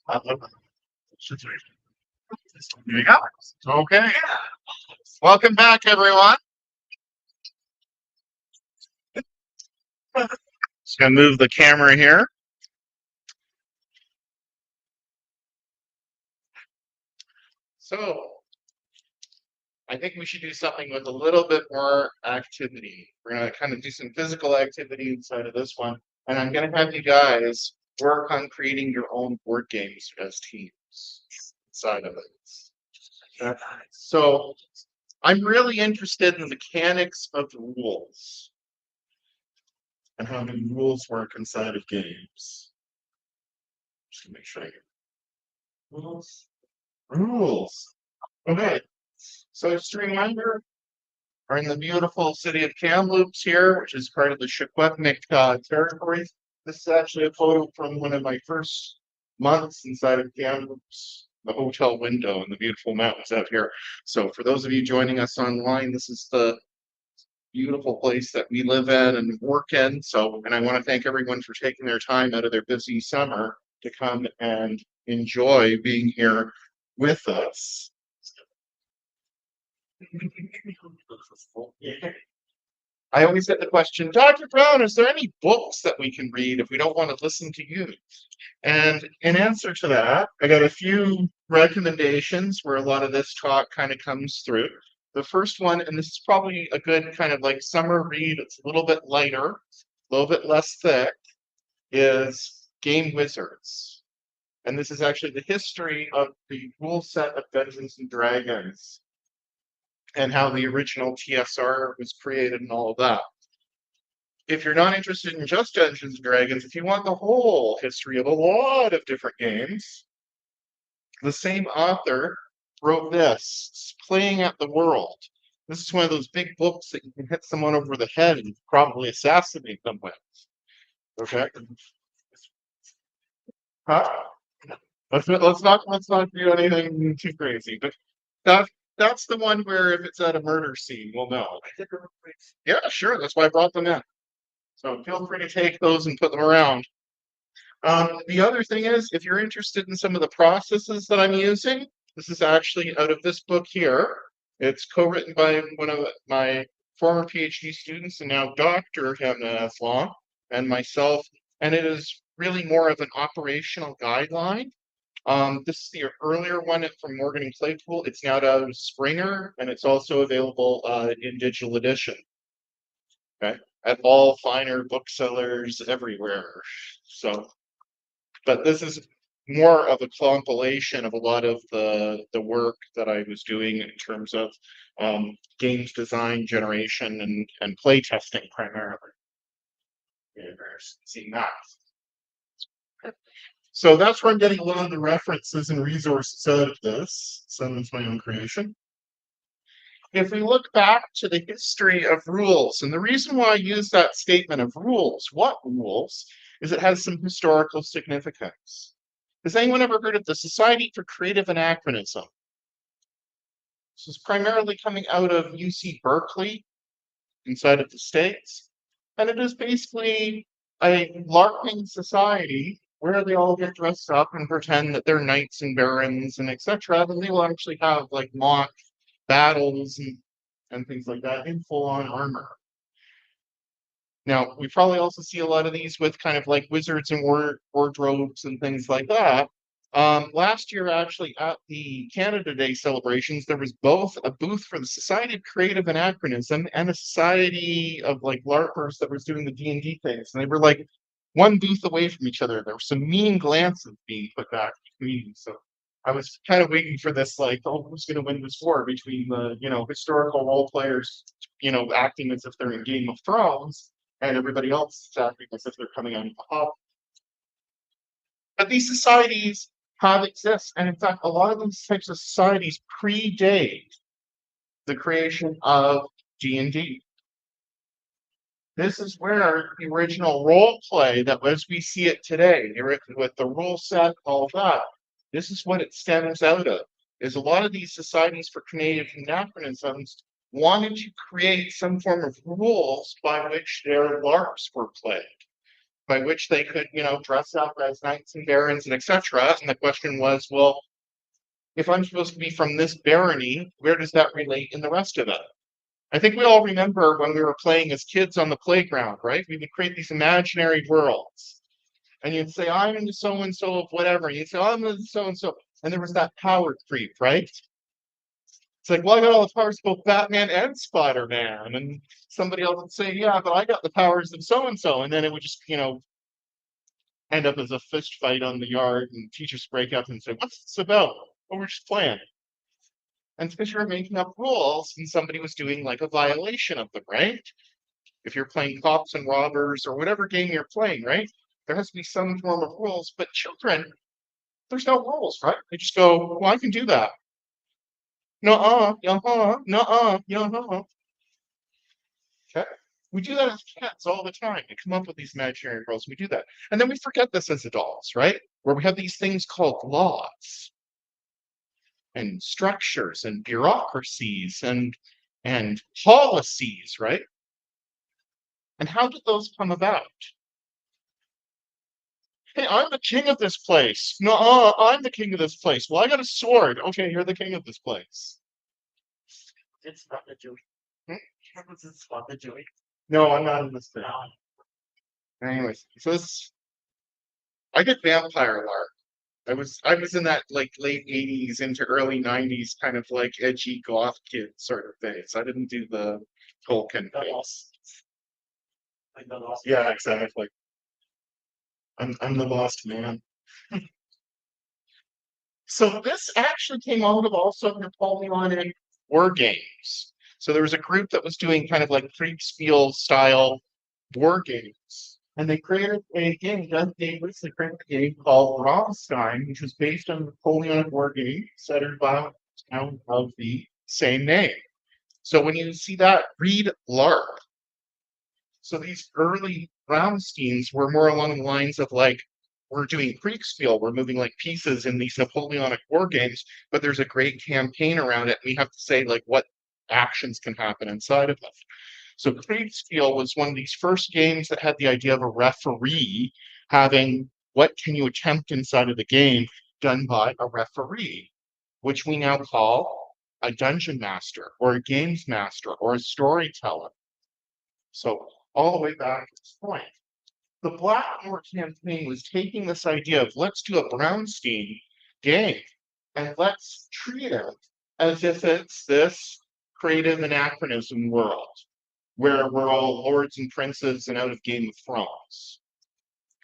Here you go. Okay. Welcome back, everyone. Just gonna move the camera here. So I think we should do something with a little bit more activity. We're gonna kind of do some physical activity inside of this one, and I'm gonna have you guys work on creating your own board games as teams inside of it. So I'm really interested in the mechanics of the rules and how the rules work inside of games. Just to make sure I get rules. Rules. Okay. So just a reminder, we're in the beautiful city of Kamloops here, which is part of the Secwepemc territory. This is actually a photo from one of my first months inside of Kamloops, the hotel window and the beautiful mountains out here. So for those of you joining us online, this is the beautiful place that we live in and work in. So, and I want to thank everyone for taking their time out of their busy summer to come and enjoy being here with us. I always get the question, Dr. Brown, is there any books that we can read if we don't want to listen to you? And in answer to that, I got a few recommendations where a lot of this talk kind of comes through. The first one, and this is probably a good kind of like summer read, it's a little bit lighter, a little bit less thick, is Game Wizards. And this is actually the history of the rule set of Dungeons and Dragons and how the original TSR was created and all of that. If you're not interested in just Dungeons and Dragons, if you want the whole history of a lot of different games, the same author wrote this, Playing at the World. This is one of those big books that you can hit someone over the head and probably assassinate them with. Okay? Huh? Let's not do anything too crazy. But that's the one where if it's at a murder scene, we'll know. Yeah, sure. That's why I brought them in. So feel free to take those and put them around. The other thing is, if you're interested in some of the processes that I'm using, this is actually out of this book here. It's co-written by one of my former PhD students and now Dr. Hamna Aslam and myself, and it is really more of an operational guideline. This is the earlier one from Morgan and Claypool. It's now out of Springer, and it's also available in digital edition. Okay, at all finer booksellers everywhere. So, but this is more of a compilation of a lot of the work that I was doing in terms of games design generation and play testing primarily. Seeing that. So that's where I'm getting a lot of the references and resources out of this. Some of my own creation. If we look back to the history of rules, and the reason why I use that statement of rules, what rules, is it has some historical significance. Has anyone ever heard of the Society for Creative Anachronism? This is primarily coming out of UC Berkeley, inside of the States, and it is basically a LARPing society where they all get dressed up and pretend that they're knights and barons and etc. Then they will actually have like mock battles and things like that in full-on armor. Now, we probably also see a lot of these with kind of like wizards and wardrobes and things like that. Last year, actually, at the Canada Day celebrations, there was both a booth for the Society of Creative Anachronism and a society of like LARPers that was doing the D&D things. And they were like one booth away from each other. There were some mean glances being put back between them. So I was kind of waiting for this, like, oh, who's going to win this war between the, historical role players, acting as if they're in Game of Thrones, and everybody else is acting as if they're coming out of the hop. But these societies have exist, and in fact, a lot of these types of societies predate the creation of D&D. This is where the original role play that as we see it today, with the rule set, all that, this is what it stems out of, is a lot of these societies for creative anachronisms wanted to create some form of rules by which their LARPs were played. by which they could, dress up as knights and barons and etc. And the question was, well, if I'm supposed to be from this barony, where does that relate in the rest of it? I think we all remember when we were playing as kids on the playground, right? We would create these imaginary worlds. And you'd say, I'm into so-and-so of whatever. And you'd say, I'm into so-and-so. And there was that power creep, right? It's like, well, I got all the powers of both Batman and Spider-Man. And somebody else would say, yeah, but I got the powers of so-and-so. And then it would just, end up as a fist fight on the yard and teachers break up and say, what's this about? Well, we're just playing. And it's because you're making up rules and somebody was doing like a violation of them, right? If you're playing cops and robbers or whatever game you're playing, right? There has to be some form of rules. But children, there's no rules, right? They just go, well, I can do that. No, no, no. Okay. We do that as kids all the time. We come up with these imaginary worlds. We do that. And then we forget this as adults, right? Where we have these things called laws and structures and bureaucracies and policies, right? And how did those come about? Hey, I'm the king of this place. No, I'm the king of this place. Well, I got a sword. Okay, you're the king of this place. It's not the Jewish. It's not the Jewish. No, I'm not in this thing. Anyways, so I did vampire LARP. I was in that like late 80s into early 90s kind of like edgy goth kid sort of phase. I didn't do the Tolkien phase. Yeah, exactly. I'm the lost man. So this actually came out of also Napoleonic war games. So there was a group that was doing kind of like Kriegspiel style war games. And they created a game, Doug Davis, they created a game called Rammstein, which was based on the Napoleonic war game set about the town of the same name. So when you see that, read LARP. So these early Rammsteins were more along the lines of like, we're doing Kriegspiel, we're moving like pieces in these Napoleonic war games, but there's a great campaign around it. And we have to say like what actions can happen inside of it. So Kriegspiel was one of these first games that had the idea of a referee having what can you attempt inside of the game done by a referee, which we now call a dungeon master or a games master or a storyteller. So all the way back to this point. The Blackmore campaign was taking this idea of let's do a Brownstein game and let's treat it as if it's this creative anachronism world where we're all lords and princes and out of Game of Thrones.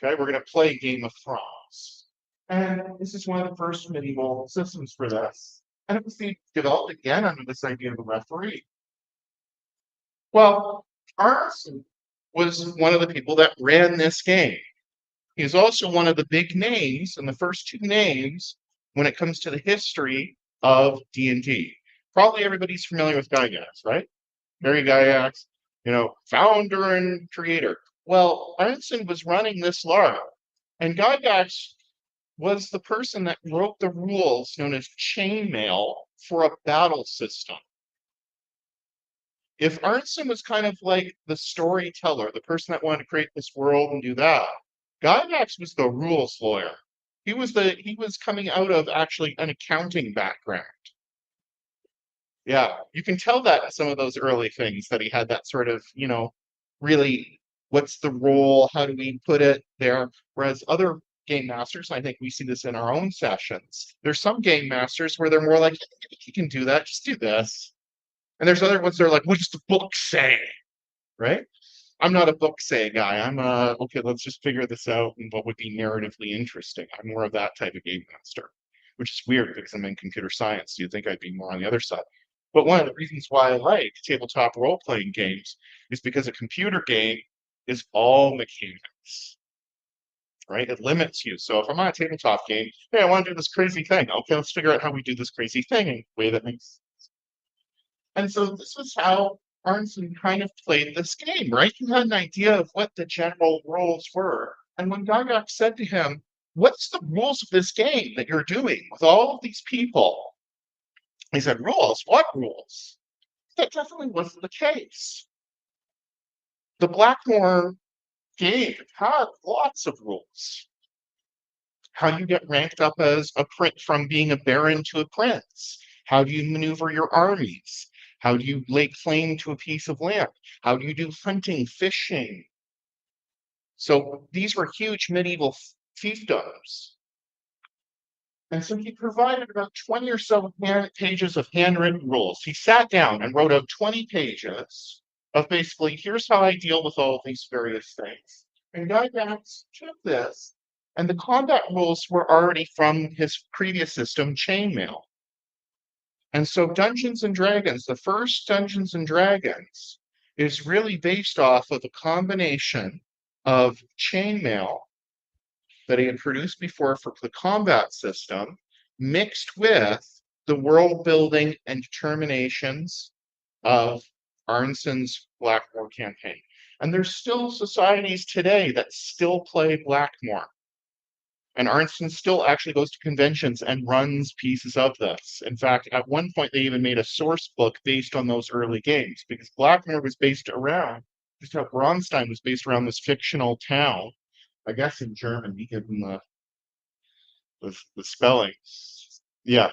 Okay, we're going to play Game of Thrones. And this is one of the first medieval systems for this. And it was developed again under this idea of a referee. Well, Arneson was one of the people that ran this game. He was also one of the big names and the first two names when it comes to the history of D&D. Probably everybody's familiar with Gygax, right? Gary Gygax, founder and creator. Well, Arneson was running this LARP, and Gygax was the person that wrote the rules known as chainmail for a battle system. If Arneson was kind of like the storyteller, the person that wanted to create this world and do that, Gygax was the rules lawyer. He was coming out of actually an accounting background. Yeah, you can tell that in some of those early things that he had that sort of, really, what's the role? How do we put it there? Whereas other game masters, and I think we see this in our own sessions, there's some game masters where they're more like, you can do that, just do this. And there's other ones that are like, what does the book say? Right? I'm not a book say guy. I'm okay, let's just figure this out and what would be narratively interesting. I'm more of that type of game master, which is weird because I'm in computer science. You'd think I'd be more on the other side. But one of the reasons why I like tabletop role-playing games is because a computer game is all mechanics, right? It limits you. So if I'm on a tabletop game, hey, I want to do this crazy thing. Okay, let's figure out how we do this crazy thing in a way that makes sense. And so this was how Arneson kind of played this game, right? He had an idea of what the general rules were. And when Gygax said to him, what's the rules of this game that you're doing with all of these people? He said, rules? What rules? That definitely wasn't the case. The Blackmore game had lots of rules. How do you get ranked up as a prince from being a baron to a prince? How do you maneuver your armies? How do you lay claim to a piece of land? How do you do hunting, fishing? So these were huge medieval fiefdoms. And so he provided about 20 or so pages of handwritten rules. He sat down and wrote out 20 pages of basically, here's how I deal with all of these various things. And Gygax took this, and the combat rules were already from his previous system, Chainmail. And so Dungeons and Dragons, the first Dungeons and Dragons, is really based off of a combination of Chainmail that he had produced before for the combat system, mixed with the world building and determinations of Arnson's Blackmore campaign. And there's still societies today that still play Blackmore. And Arnson still actually goes to conventions and runs pieces of this. In fact, at one point, they even made a source book based on those early games, because Blackmore was based around, just how Bronstein was based around this fictional town, I guess in Germany, given the spelling. Yeah.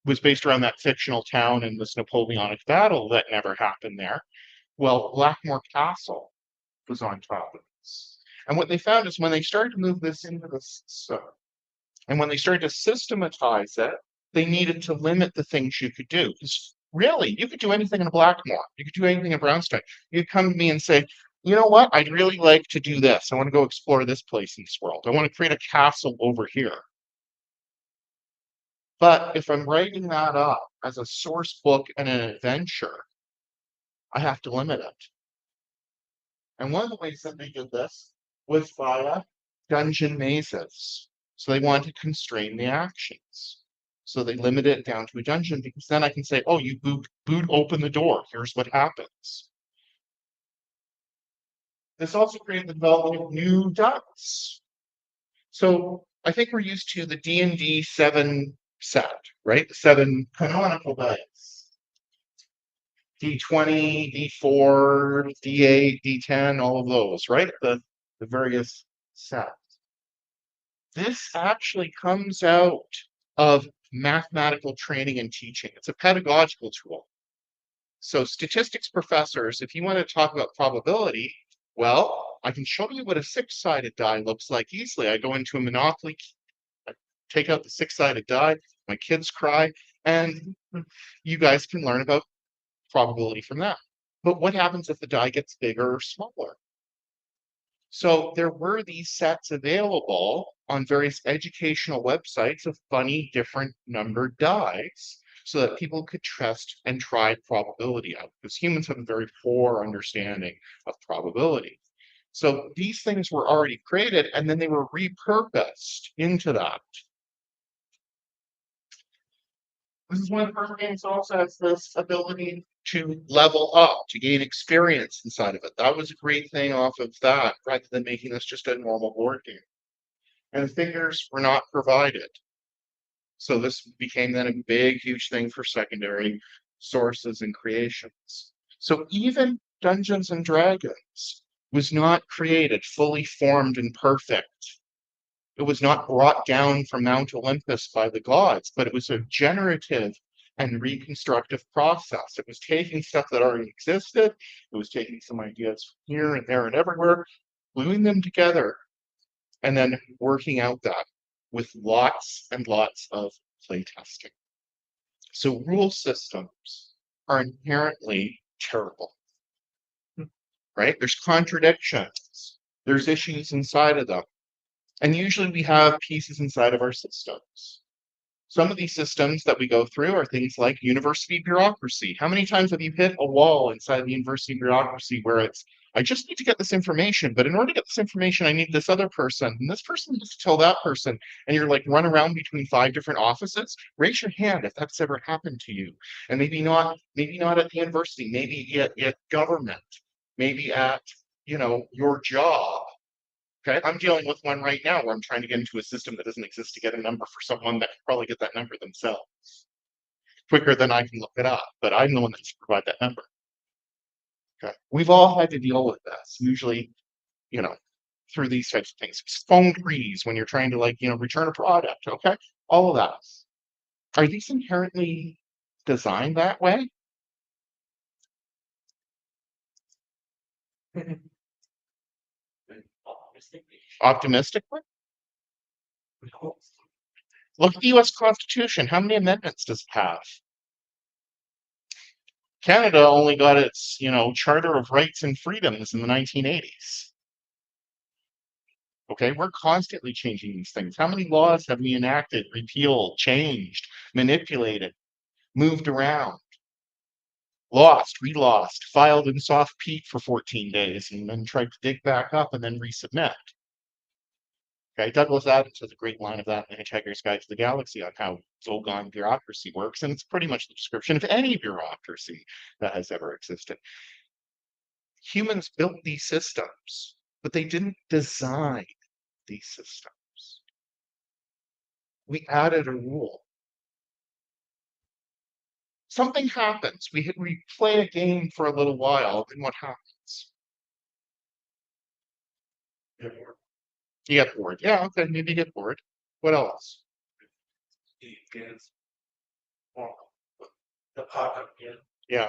Was based around that fictional town and this Napoleonic battle that never happened there. Well, Blackmore Castle was on top of this. And what they found is when they started to move this into the system, and when they started to systematize it, they needed to limit the things you could do. Because really, you could do anything in a Blackmore. You could do anything in Brownstein. You could come to me and say, you know what, I'd really like to do this. I want to go explore this place in this world. I want to create a castle over here. But if I'm writing that up as a source book and an adventure, I have to limit it. And one of the ways that they did this was via dungeon mazes. So they wanted to constrain the actions. So they limited it down to a dungeon, because then I can say, oh, you boot open the door. Here's what happens. This also created the development of new dice. So I think we're used to the D&D 7 set, right? The 7 canonical dice. D20, D4, D8, D10, all of those, right? The various sets. This actually comes out of mathematical training and teaching. It's a pedagogical tool. So statistics professors, if you want to talk about probability, well, I can show you what a six-sided die looks like easily. I go into a Monopoly, I take out the six-sided die, my kids cry, and you guys can learn about probability from that. But what happens if the die gets bigger or smaller? So there were these sets available on various educational websites of funny different numbered dies so that people could test and try probability out, because humans have a very poor understanding of probability. So these things were already created, and then they were repurposed into that. This is one of the first games also has this ability to level up, to gain experience inside of it. That was a great thing off of that, rather than making this just a normal board game. And the figures were not provided. So this became then a big, huge thing for secondary sources and creations. So even Dungeons and Dragons was not created fully formed and perfect. It was not brought down from Mount Olympus by the gods, but it was a generative and reconstructive process. It was taking stuff that already existed. It was taking some ideas here and there and everywhere, gluing them together, and then working out that with lots and lots of playtesting. So rule systems are inherently terrible, right? There's contradictions. There's issues inside of them. And usually we have pieces inside of our systems. Some of these systems that we go through are things like university bureaucracy. How many times have you hit a wall inside of the university bureaucracy where it's, I just need to get this information, but in order to get this information, I need this other person, and this person needs to tell that person, and you're like run around between 5 different offices? Raise your hand if that's ever happened to you. And maybe not at the university, maybe at government, maybe at, your job. Okay, I'm dealing with one right now where I'm trying to get into a system that doesn't exist to get a number for someone that can probably get that number themselves quicker than I can look it up, but I'm the one that has to provide that number. Okay. We've all had to deal with this, usually, you know, through these types of things. Phone trees when you're trying to like, return a product. Okay. All of that. Are these inherently designed that way? Optimistically? Look at the US Constitution. How many amendments does it have? Canada only got its, Charter of Rights and Freedoms in the 1980s. Okay, we're constantly changing these things. How many laws have we enacted, repealed, changed, manipulated, moved around, lost, relost, filed in soft peat for 14 days, and then tried to dig back up and then resubmit? Okay, Douglas Adams has a great line of that in The Hitchhiker's Guide to the Galaxy on how Zolgan bureaucracy works, and it's pretty much the description of any bureaucracy that has ever existed. Humans built these systems, but they didn't design these systems. We added a rule. Something happens. We play a game for a little while, and what happens? You get bored. Yeah, okay, maybe you get bored. What else? Yeah.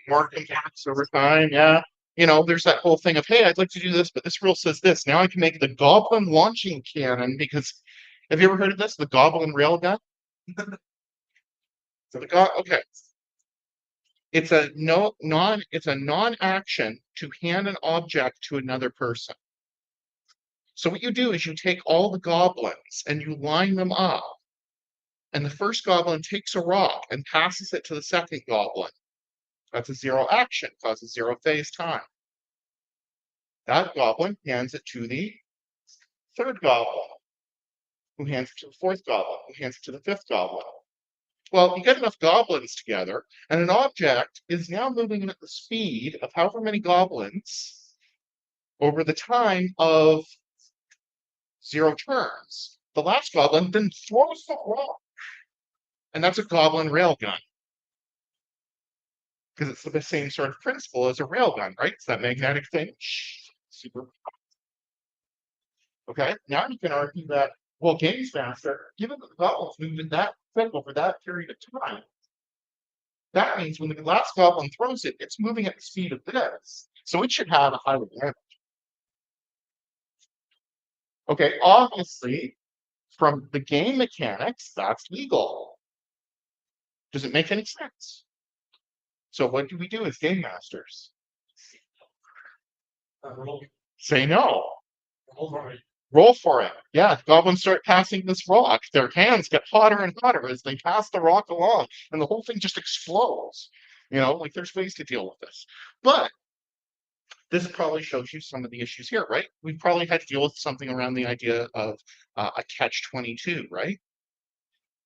More complex over time, yeah. There's that whole thing of, hey, I'd like to do this, but this rule says this. Now I can make the Goblin launching cannon because, have you ever heard of this? The Goblin railgun? Okay. It's a non-action to hand an object to another person. So what you do is you take all the goblins and you line them up. And the first goblin takes a rock and passes it to the second goblin. That's a zero action, causes zero phase time. That goblin hands it to the third goblin, who hands it to the fourth goblin, who hands it to the fifth goblin. Well, you get enough goblins together, and an object is now moving at the speed of however many goblins over the time of zero turns. The last goblin then throws the rock, and that's a goblin railgun. Because it's the same sort of principle as a railgun, right? It's that magnetic thing. Super. Okay, now you can argue that, well, Games Master, given that the goblins moved in that quick over that period of time, that means when the last goblin throws it, it's moving at the speed of this. So it should have a higher advantage. Okay, obviously, from the game mechanics, that's legal. Does it make any sense? So what do we do as game masters? Say no. Roll for it. Yeah, goblins start passing this rock. Their hands get hotter and hotter as they pass the rock along, and the whole thing just explodes. Like there's ways to deal with this. But this probably shows you some of the issues here, right? We've probably had to deal with something around the idea of a catch-22, right?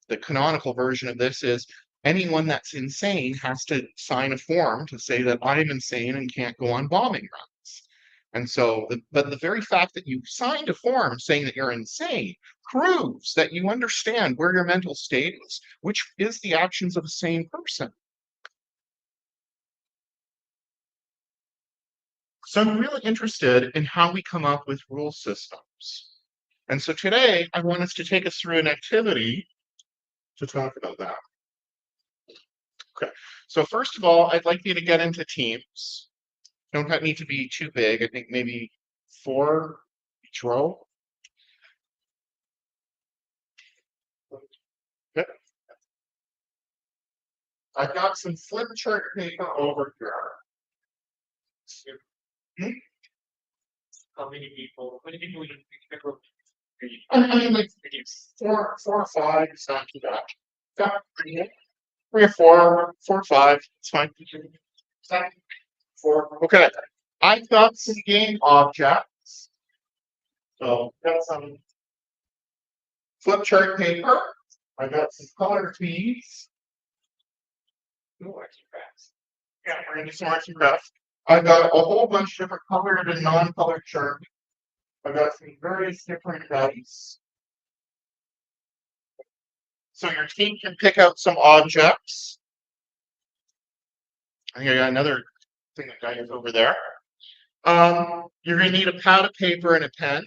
The canonical version of this is anyone that's insane has to sign a form to say that I'm insane and can't go on bombing runs. And so, but the very fact that you signed a form saying that you're insane proves that you understand where your mental state is, which is the actions of a sane person. So I'm really interested in how we come up with rule systems. And so today, I want us to take us through an activity to talk about that. Okay, so first of all, I'd like you to get into teams. Don't need to be too big. I think maybe 4 each row. Okay. I've got some flip chart paper over here. How many people? How many people you I mean, like 4 or 5. It's not too bad. Got 3 or 4, 4 or 5. It's fine. 4. Okay. I've got some game objects. So got some flip chart paper. I got some color keys. Ooh, arts and crafts. Yeah, we're gonna do some arts and crafts. I've got a whole bunch of different colored and non-colored chart. I've got some various different dice. So your team can pick out some objects. I think I got another thing that got you over there. You're going to need a pad of paper and a pen.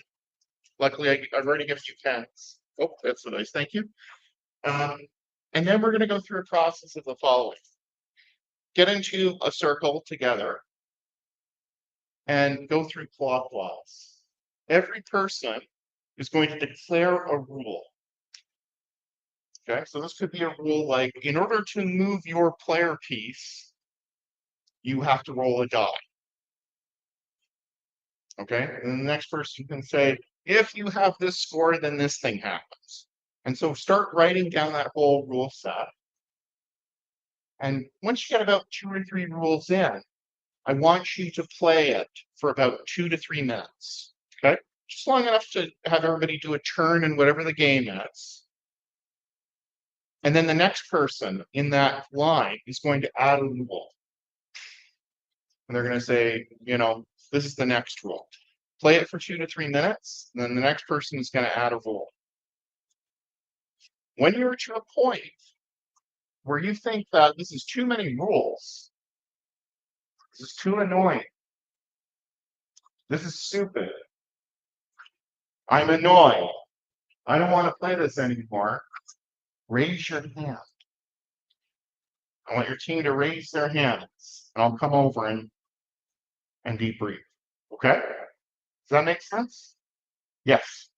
Luckily, I've already given you pens. Oh, that's so nice. Thank you. Um, and then we're going to go through a process of the following. Get into a circle together and go through clockwise. Every person is going to declare a rule. Okay, so this could be a rule like, in order to move your player piece, you have to roll a die. Okay, and the next person can say, if you have this score, then this thing happens. And so start writing down that whole rule set. And once you get about 2 or 3 rules in, I want you to play it for about 2 to 3 minutes. Okay, just long enough to have everybody do a turn in whatever the game is. And then the next person in that line is going to add a rule. And they're going to say, this is the next rule. Play it for 2 to 3 minutes, and then the next person is going to add a rule. When you're to a point where you think that this is too many rules, this is too annoying, this is stupid, I'm annoyed, I don't want to play this anymore, raise your hand. I want your team to raise their hands, and I'll come over and debrief. Okay? Does that make sense? Yes.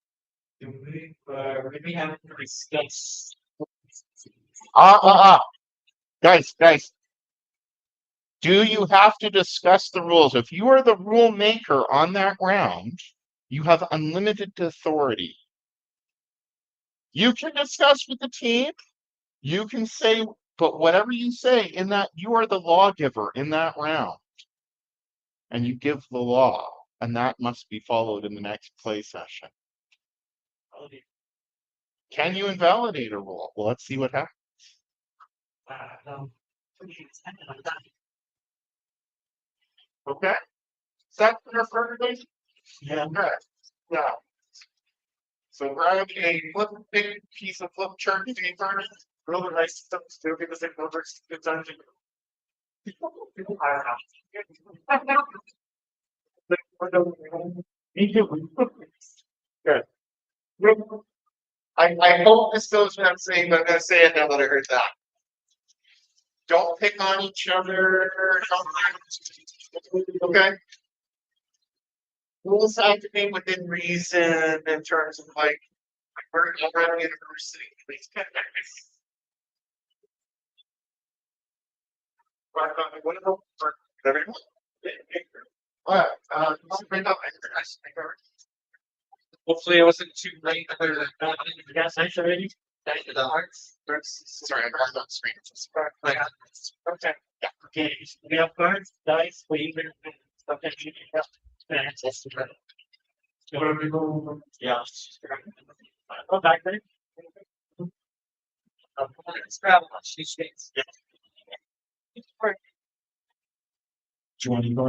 Do we really have to discuss? Guys. Do you have to discuss the rules? If you are the rule maker on that round, you have unlimited authority. You can discuss with the team. You can say, but whatever you say in that, you are the lawgiver in that round. And you give the law, and that must be followed in the next play session. Can you invalidate a rule? Well, let's see what happens. Okay? Is that clear for everybody? Yeah. Okay. Yeah. So grab a big piece of flip chart paper, Really nice stuff to do because it covers the dungeon. Good. I hope this goes without saying, but I'm going to say it now that I heard that. Don't pick on each other. Okay? Rules have to be within reason in terms of like, we're at a university. Please. What about everyone? Hopefully, it wasn't too late. Yes, I should already. Thank you, the hearts. Sorry, I got that screen. Okay. Okay. We have cards, dice, we stuff that you can help. Fantastic. Whatever we go. Yeah. Go back there. Let's grab one. She's shakes. Do you want to go?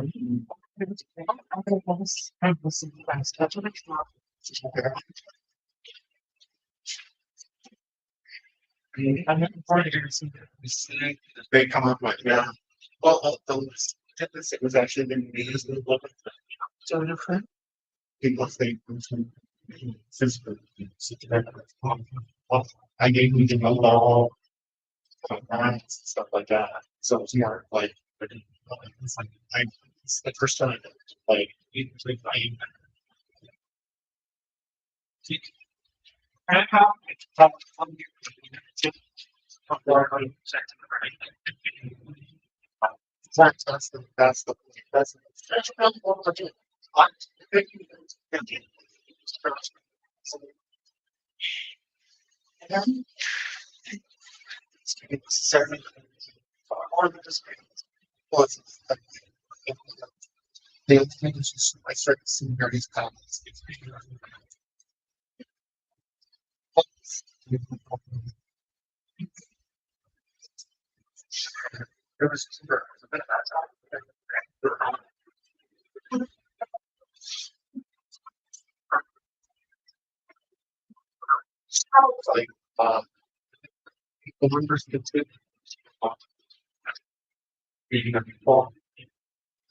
I'm looking forward to see They come up with, yeah. Well, it was actually the news. so different. People think physical. I gave you the law, stuff like that. So it's more like, it's like it's the first time, like, I started seeing various comments. There was a bit of that. Like, the members could being a people.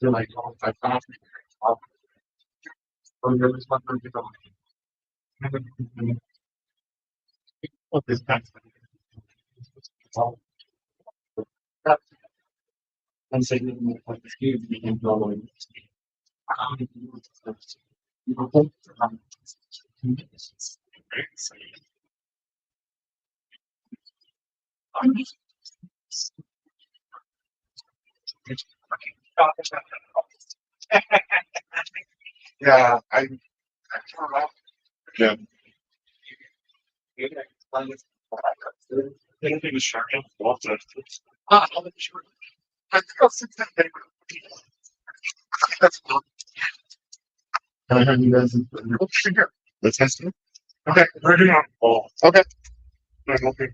They're like, oh, I found it. Oh, there was one person going. What this next? And say, like, excuse me, and go away. Yeah, I don't know. Yeah. Anything is sharp. Lots of That's cool. Can I have you guys in oh, sure. Let's test it. okay, we're doing all. Okay. Okay.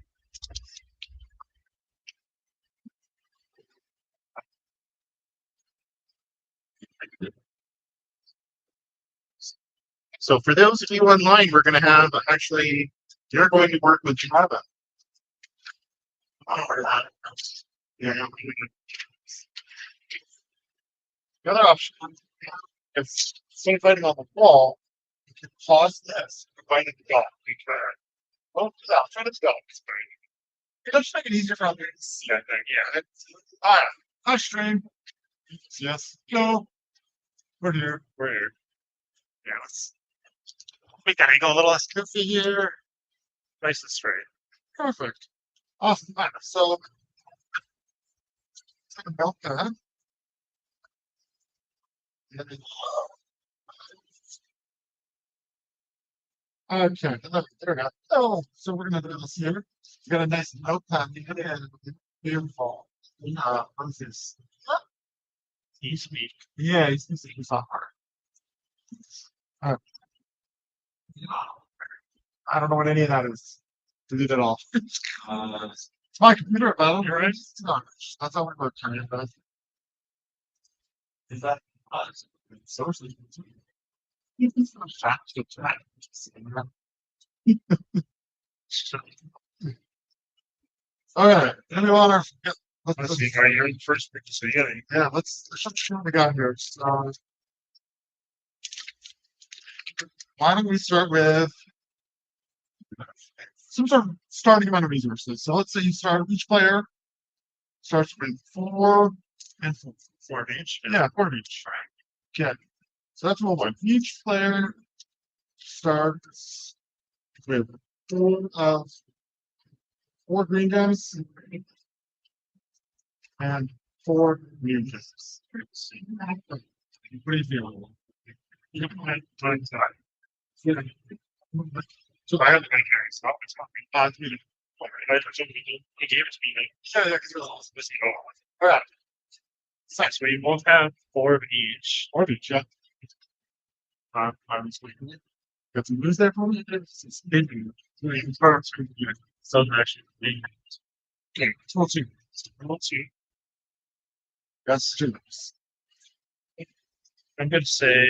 So for those of you online, we're going to have actually, you're going to work with Java. Yeah. The other option, if instead of writing on the wall, you can pause this, write it down, return. Well, I'll try to go. It'll just make it easier for others to see. Yeah. Hi, stream. Yes. No. We're here. We're here. Yeah, let's make that angle a little less goofy here. Nice and straight. Perfect. Awesome. All right, so take a milk that. Okay, there we go. Oh, so we're gonna do this here. We got a nice notepad here. Beautiful. What is this? You speak. Yeah, it's not hard. I don't know what any of that is. Delete it all. It's my computer, but You're right. it's not. That's how we work. Is that Sources. All right, anyone? Let's see. Are you in first picture? So Yeah, let's see what we got here. So, why don't we start with some sort of starting amount of resources? So let's say you start each player starts with 4 and 4. 4 of each. Yeah, 4 of each. Okay. So that's rule 1. Each player starts with 4 green gems and 4 green gems. What do you feel? So I have the main carry. Stop. It's not me. He gave it to me. Yeah, because you're Let's see. Oh, all right. so we both have 4 of each. 4 of each, yeah. Got some news there for me? So they're actually big. Okay, 2. Roll 2. That's 2. I'm going to say.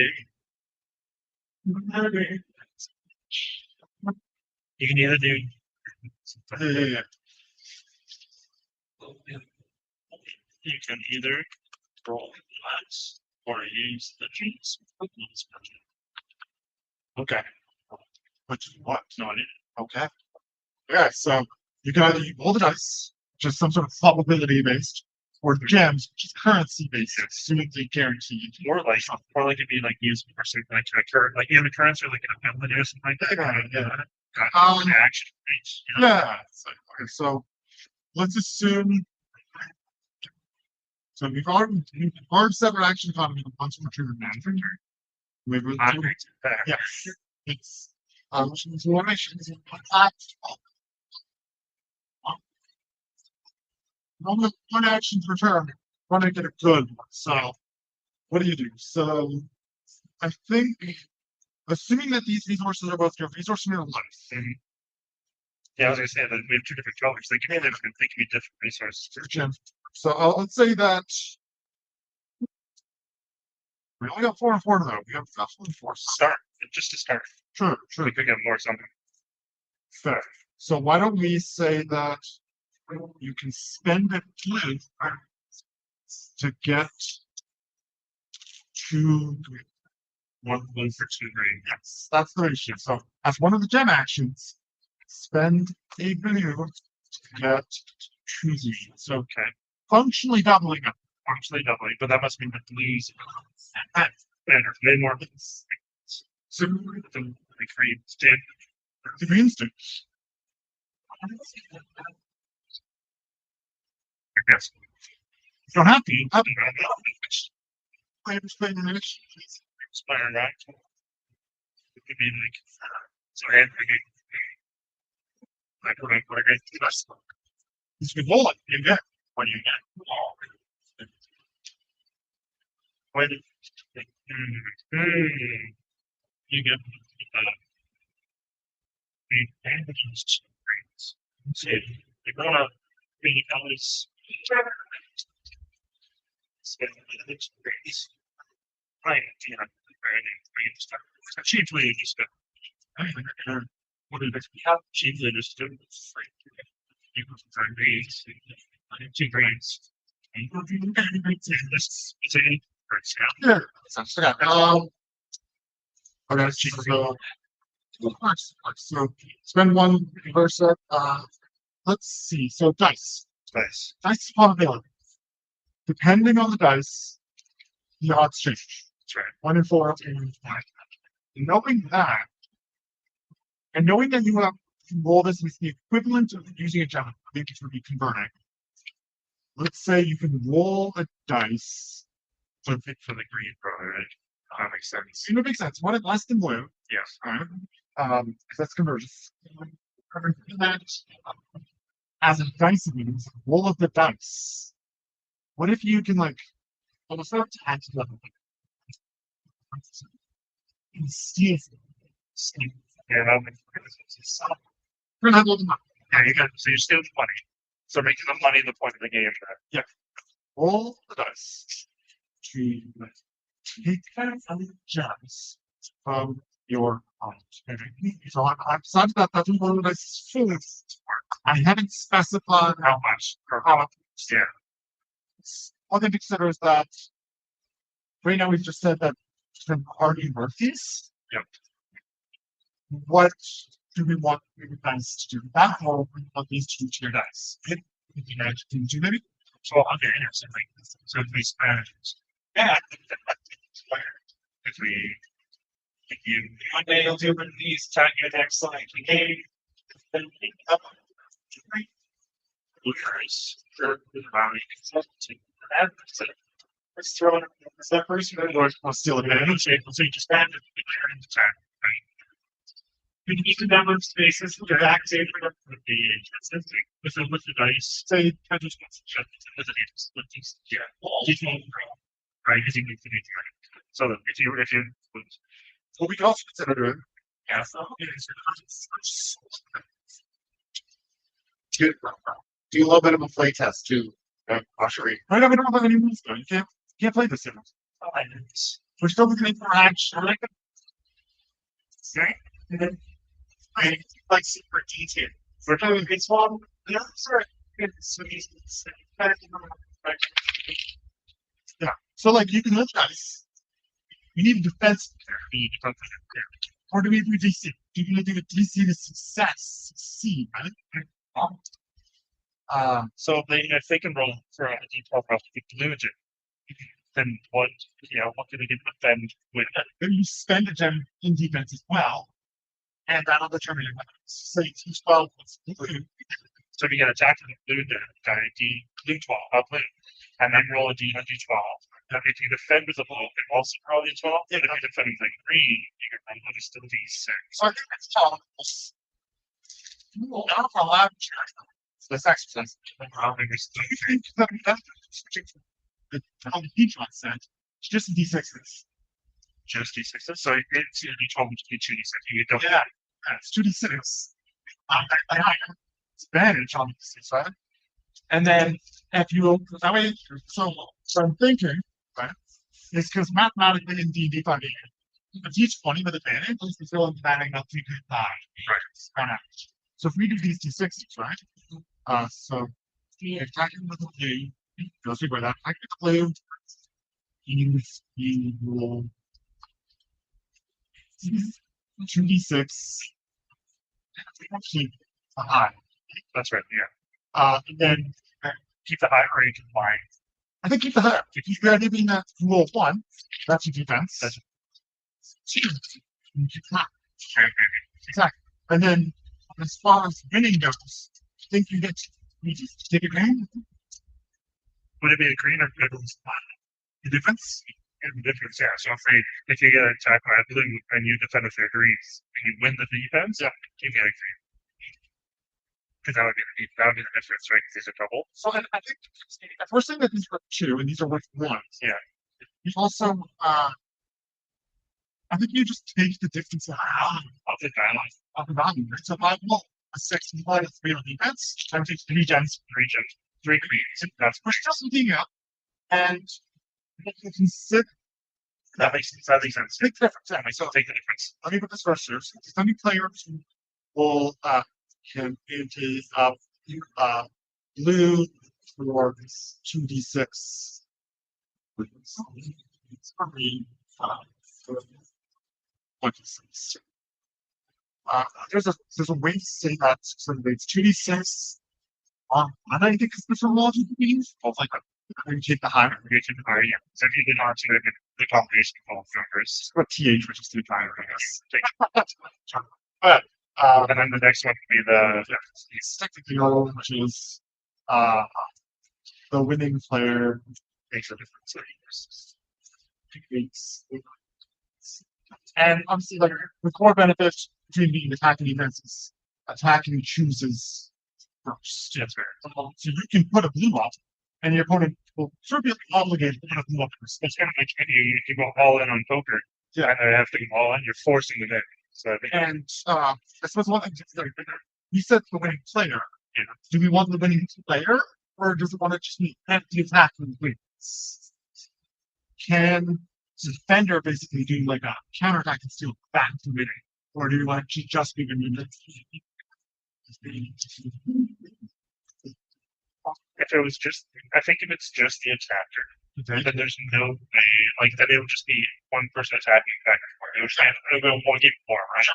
You can either do. Yeah. You can either roll less or use the cheats. Okay. Which is what? No idea. Okay. Yeah, so you can either roll the dice, just some sort of probability based, or gems, which is currency based, assumedly guaranteed. Or like it'd be like used for something like a current, like in the currency, or like an ability or something like that. Yeah. Action. Yeah. Okay, so let's assume. So we've already separate action economy once we're triggered manager. Yes. It's one action per turn. Want to get a good one. So what do you do? So I think assuming that these resources are both your resource and your life. Yeah, I was gonna say that we have 2 different colors. They can be different resources. So let's say that we only got 4 and 4 though. We have 4 and 4. Start just to start. Sure. We could get more something. Fair. So why don't we say that you can spend it to get 2 green. One for 2 green. Yes, that's the ratio. So as one of the gem actions, spend a blue to get 2 green. So Okay. functionally doubling up. Actually doubling, but that must mean the blues better, way more. So The green stand. the greens do. Yes. You don't have to. You have to. I understand the minutes. Expire right. It could be like so and like what I get to us. It's good wallet. You get. What do you get? When you get the damages rates. So you're gonna be always spend the rates. Right, you know, chiefly just what do we have? Chiefly just do like you can find grades, 2 grades. It's a Yeah. Okay. So spend 1 versa. Let's see. So dice. nice. Dice upon available. Depending on the dice, the odds change. That's right. 1 in 4, 3 in 5. Knowing that, and knowing that you have to roll this with the equivalent of using a gem, I think it would be converting. Let's say you can roll a dice. So pick for the green, probably, right? That makes sense. It would make sense. One less than blue. Yes. Right? 'Cause that's convergence. As a dice means roll of the dice. What if you can like almost not tax level? Steal. Yeah, that makes sense. We're not holding up. Yeah, you got so you're stealing money. So making the money the point of the game. Roll the dice to take any gems from your opponent. So I'm decided that that's one of the dice full. I haven't specified How much? how much. Yeah. One thing to consider is that right now we've just said that some party Murphys. Yep. What do we want the dice to do? That or we want these to your dice. If you can do maybe. So okay, so like so if we spend yeah. If we you one day you'll do one of these tag your next slide. The game then up sure. Let's throw it. Is that first I'll steal it. so you just spend it in the time, right? You can use the number of spaces with the back safe for with the dice. Say, I just want to check with the names. With these, yeah. Right, because you need to do it. So if you what we can also consider doing. yeah, Do a little bit of a play test too. Ushery. Right now we don't have any rules though. You can't play this yet. We're still looking at the action. I like it. Right? And then I like super detail. We're doing this one. The other side is so easy to say. Yeah. So like you can lift dice. You need a defense there. You need to put that there. Or do we do DC? Do you do a DC to succeed, right? So if they can roll for a D12 roll to blue gem, then what can they defend with? Then you spend a gem in defense as well. And that'll determine your weapons. So you 12 blue. So if you get attacked with blue guy, D12, blue, and then roll a D12. And if you defend with a blue, and also roll a D12, and if you defend with a green, you're going to still D6. So I think that's tough. Not for a loud This exercise. Do you think that that's switching from how the Peachon said, it's just D6s? Just D6s. So it's D12 to D6. You don't. Yeah, it's 2D6. It's advantage on D6, right? And then if you that way, so I'm thinking, right? It's because mathematically in D&D 5e, if you each 20 with advantage, it's still adding up to 5. Right. So if we do these D6s, right? So attacking with a blue, Goes through that. I conclude you will 2d6 keep the high. That's right. Yeah. And then Keep the high or you can fly. I think keep the high. If you're giving that roll 1, that's your defense. That's- 2, you keep high. Exactly. And then as far as winning goes, I think you just take a green. Would it be a green or good? The difference. The difference, yeah. So if you get attacked by a blue and you defend with your greens and you win the defense, Yeah. you get a green. Because that would be the difference, right? Because there's a double. So I think the first thing that these are 2 and these are worth 1. Yeah. You also I think you just take the difference I'll take that one. of the value. Right? So if I roll a 6 and minus 3 on defense, I take 3 gems. 3 greens. That's We're still something up. And you can consider that makes sense. big difference. Yeah, So take the difference. let me put this first here. So any players will can indicate blue for 2d6. It's probably 26. There's a way to say that so it's 2d6. And I think it's the logic means both like you take the higher. You take the higher, yeah. So if you did not to the combination of all numbers, What th, which is 2 higher, I guess. take But and then the next one would be the it's technically all, which is the winning player makes a difference. takes. And obviously, like the core benefit between being attack and defense is attacking chooses first. That's fair. So you can put a blue up, and your opponent will sort of be obligated to put a blue up first. It's kind of like you go all in on poker. Yeah. And they have to go all in, you're forcing them in. So I think And I suppose one thing we said the winning player. Yeah. Do we want the winning player, or does it want to just be empty attack and wins? Can the defender basically do like a counterattack and steal back to winning, or do we want to just be winning? if it was just, I think if it's just the attacker, Okay. then there's no way, like, then it would just be one person attacking back and forth. It would stand, it would go one game more, right?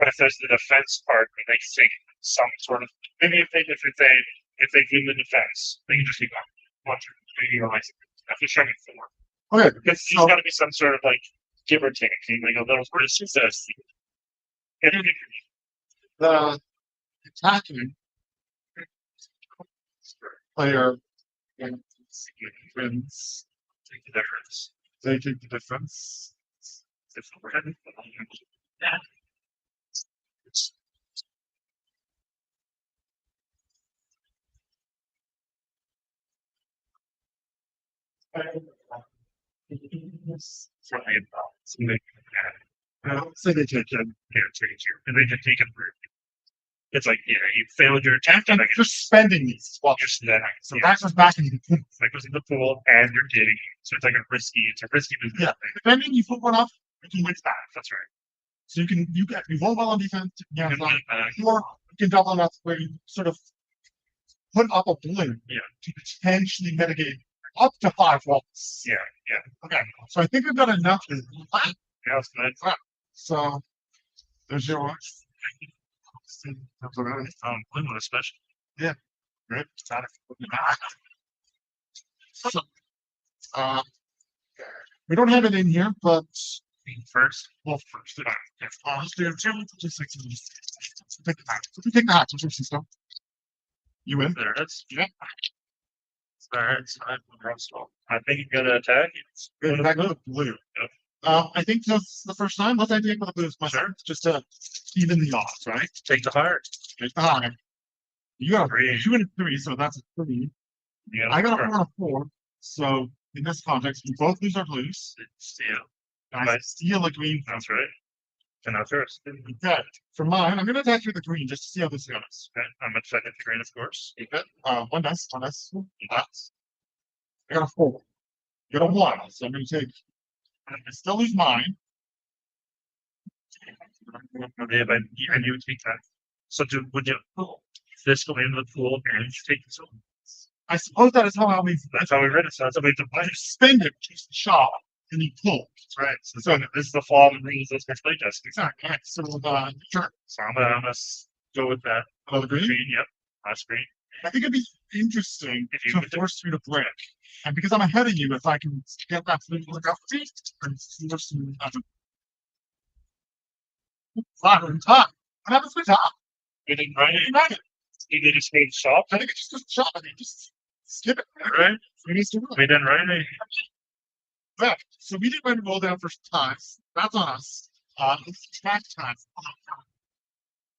But if there's the defense part, they can take some sort of, maybe if they win the defense, they can just keep going. One, two, maybe realize if they're showing 4. Okay. Because there's So got to be some sort of like give or take, like a little risk success. the attacking player wins. Take the difference. They take the defense. I don't say they take it. And they just take it. It's like, you failed your attempt, And and you're spending these. Well, you're spending. so that goes back into the pool. That goes in the pool, and you're getting. So it's like it's a risky business. Yeah. Depending, you put one up, you can win back. That's right. So you roll well on defense, yeah, And, or you can double enough where you sort of put up a blue Yeah. to potentially mitigate up to 5 rolls. Yeah. Okay. So I think we've got enough. Yeah, that's good. So there's your Limit especially. right? So, we don't have it in here, but First. first, let's do 2 6 take the hatch. If you take the hatch, system, you win. There it is. Yeah. Alright, so I think you're gonna attack. Good. Back with blue. Yep. I think that's the first time. Let's take with the blues myself, just to even the odds, right? Take the heart. Take the high. You got a 3. 2 and a 3, so that's a 3. Yeah, I got a 4 and a 4. So in this context, we both lose our blues. Steal. And I steal a green. That's right. And that's yours. Okay. For mine, I'm gonna attack you with the green just to see how this goes. Okay. I'm gonna check the green, of course. Okay. One dice. I got a 4. You got a 1, so I'm gonna take. I still lose mine. Yeah, but and you would take that. So would you this go into the pool and you take this one? I suppose that is how we That's how we read it. So that's how we define it. spend it, just shop, and you pull. Right. So this is the flaw in the rules of this play test. Exactly. Right. So, sure. So I'm gonna go with that. Another green. Green, yep. Last green. I think it'd be interesting If you to could- force you to break. And because I'm ahead of you, if I can get that to look up to top. What happens to the top? We didn't write it. United. You just made shop. I think it just goes to shop. I think just skip it. Right. We need to We didn't write it. Right. So we didn't want to roll down for times. That's on us. It's track times.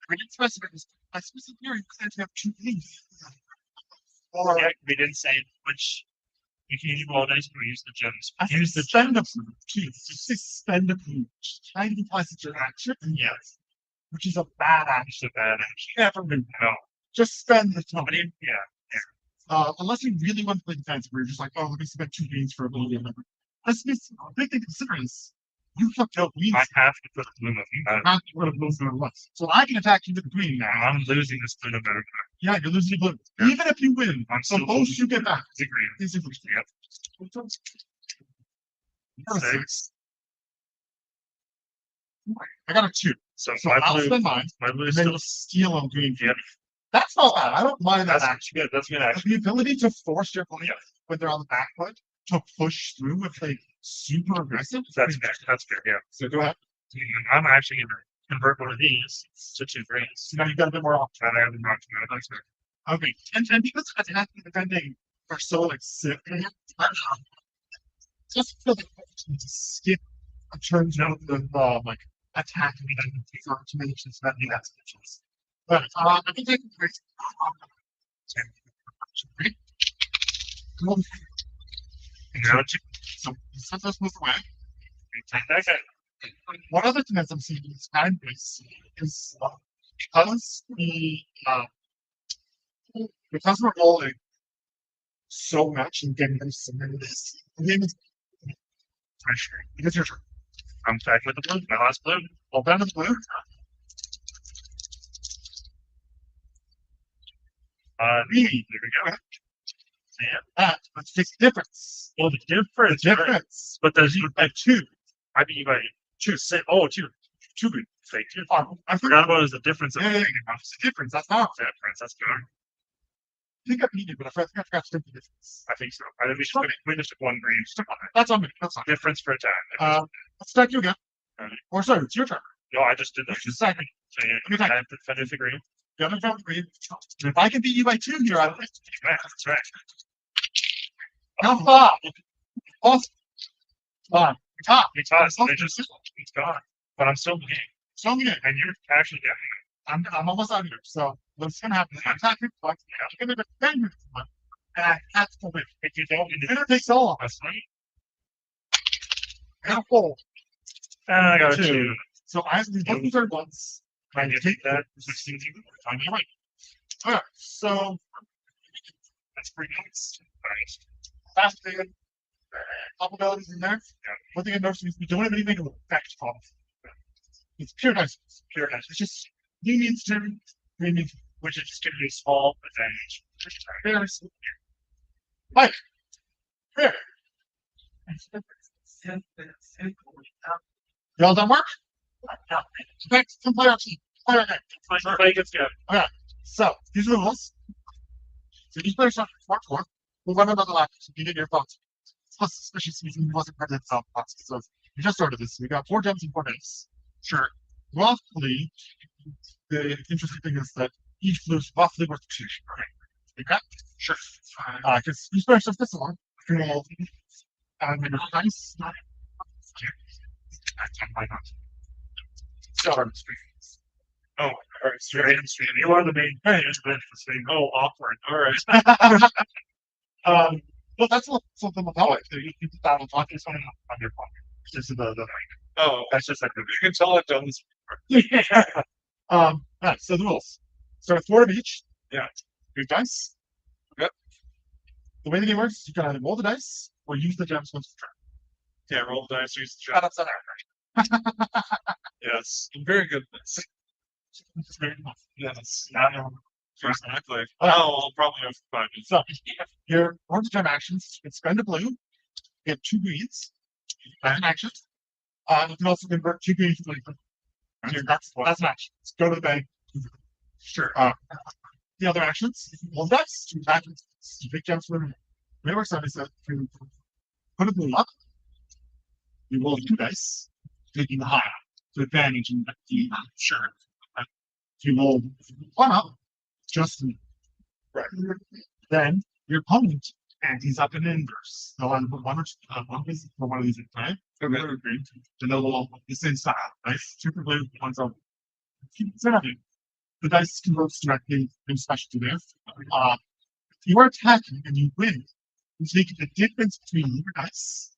We didn't specify this. I specifically said to have two things. Or Yeah, we didn't say which. You can use all dice or use the gems. I use the spend a food too. Just say spend a food. Trying to implies it's your action. Yes. Which is a bad action. It's a bad action. Never do. No. Just spend the time. But yeah. Unless you really want to play defense, where you're just like, oh, let me spend 2 games for ability. That's the big thing to consider is you have no queens. I have to put a bloom of you. Not what a blue no once. So I can attack you with the green now. I'm losing this blue no matter Yeah, you're losing blue. Yeah. Even if you win, I'm the still most you get back the green. is a green. Yep. Six. I got a 2. So So my I'll blue, spend mine. my blue And is then still. you'll steal on green. Yep. That's not bad. I don't mind that That's action. good. That's good action. The ability to force your opponent Yeah. when they're on the back foot to push through if they super aggressive. That's fair. That's fair. Yeah. So go ahead. I'm actually gonna convert one of these to 2 greens. So now you've got a bit more option. And I have the wrong to that's fair. Okay. And because attacking and defending are so like sick, just feel like to skip a turn of like attacking and then to make sure that that's the choice. But I think they can great. Now to So set those moves away. take that guy. One other thing that I'm seeing in this time base is because because we're rolling so much and getting them submitted this, the game is pressure. Because you're I'm back with the blue. My last blue. all down to the blue. There we go. Let's take the difference. Well, the difference. The right. difference. But there's you At 2. I beat you by 2. Two good. Say 2. I I forgot about is the difference of Yeah, yeah, It's the difference. That's not. difference. That's good. I think I beat it, but I forgot to take the difference. I think so. I think we just took 1 green. Stick on it. That's on me. That's fine. Difference for attack. Let's attack you again. Alright. Or sorry, it's your turn. No, I just did that. It's the second. So yeah, Let me attack. I have to defend with the green. The other front green. If I can beat you by 2 here, I win. Yeah, that's right. How far? Awesome. Fine. Top. He tossed. It's gone. But I'm still in the game. So I'm gonna. And you're actually getting I'm almost out of here. So what's gonna happen? I'm attacking twice. I'm gonna defend you one, and I have to win. it. If you don't, The winner takes all. that's right. I got a 4. I got a 2. 2. So I have to do both the third ones. And you take that, which seems even more time. You're right. Alright, so That's pretty nice. Nice. fast thing. Top abilities in there. One thing I noticed is we don't have anything to affect top. It's pure dice. Pure nice. It's just he needs to. We need to. Which is just giving you a small advantage. Very simple. Mike. Here. Y'all done work? Next, some player team. Player game. Play gets good. So, these are the rules. So each player starts with 4. We'll run another lap so you get your thoughts. Plus, especially since he wasn't part of the box. So we just started this. We got 4 gems in 4 days. Sure. Roughly, the interesting thing is that each blue is roughly worth 2. Okay? Sure. Because each player starts this one. And then nice. So, Oh, all right. Straight in stream. You are the main page, but it's saying, oh, awkward. All right. well, that's something about it. You can put that on top of something on your pocket. This is the Oh, that's just like, you can tell I've done this. yeah. Alright, so the rules. Start with 4 of each. Yeah. Good dice. Yep. The way the game works is you can either roll the dice or use the gems once per Yeah, roll the dice, use the turn. shot. That's not Yes. I'm very good at this. It's very nice. Yes. Exactly. Oh, I'll probably have 5 minutes. So, your orange time actions, you can spend a blue, you get 2 greens, an action. You can also convert 2 greens to blue. That's an action. Let's go to the bank. Sure. The other actions, well, that's 2 actions. Big jumps for whenever somebody says to put a blue up, you roll 2 dice, taking the high to advantage in the sure. If you roll 1 up, just right. Then your opponent, and he's up in inverse. They'll have one of these for one of these, right? Okay. Then they'll roll the same style, right? Super blue, one's over. The dice converts directly in special to this. If you are attacking and you win, you take the difference between your dice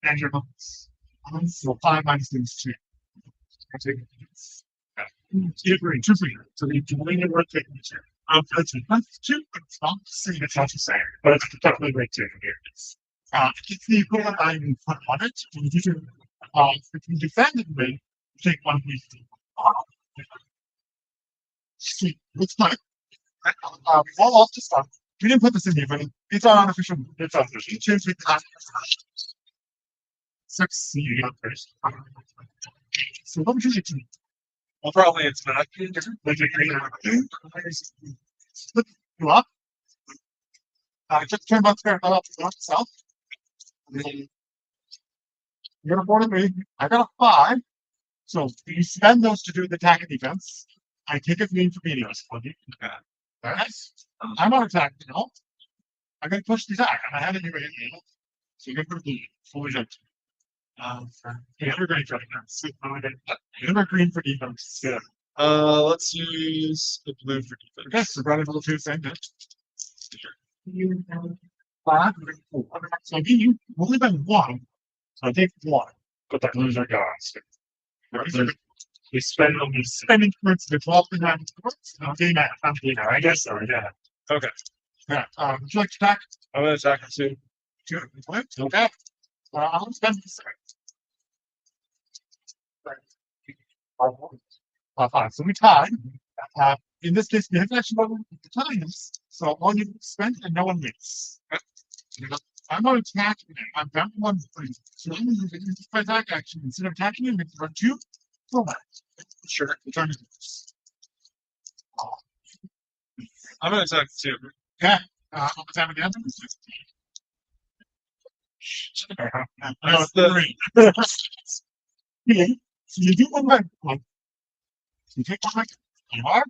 and your opponent's. So 5 minus things 2. I take it. Agree, 2 for you. So you can win and we're taking the 2. That's 2, but it's not the same. It's not the same, but it's definitely great too. It's the equivalent I even put on it. If you defend it, you take 1 piece. See, it's fine. All off to start. We didn't put this in here, but it's our unofficial. It's unofficial. Change with that. Succeed. So what would you like to do? Well, probably it's not. Like a green. Flip you up. Just turn about there up to the south. You're gonna 43. I got a 5. So you spend those to do the attack and defense. I take a green for beating us. Nice. I'm on attack now. I'm gonna push the attack. I'm ahead of you right now. So you're gonna put a blue. Fully jumped. You're green for defense. You're green for defense. Yeah. Let's use the blue for defense. Okay, so running level 2, same thing. You have 5, 4. So again, you only by 1. So I take 1. But that lose our guys. We spend on the spending points, the 12 and 9 points. Okay, man, I'm doing that. I guess so, yeah. Okay. Yeah. Would you like to attack? I'm gonna attack too. Sure. Okay. I'll spend the 6. Fine. So we tied. In this case, we have action button times. So all you spend and no one wins. I'm on attack. I'm down to 1 free. So I'm going to use my attack action. Instead of attacking him, it's run 2. Roll that. Sure. Return to this. I'm gonna attack too. Okay. I'll attack again. That's the Yeah. So you do 1 red one. You take 1 red. You are.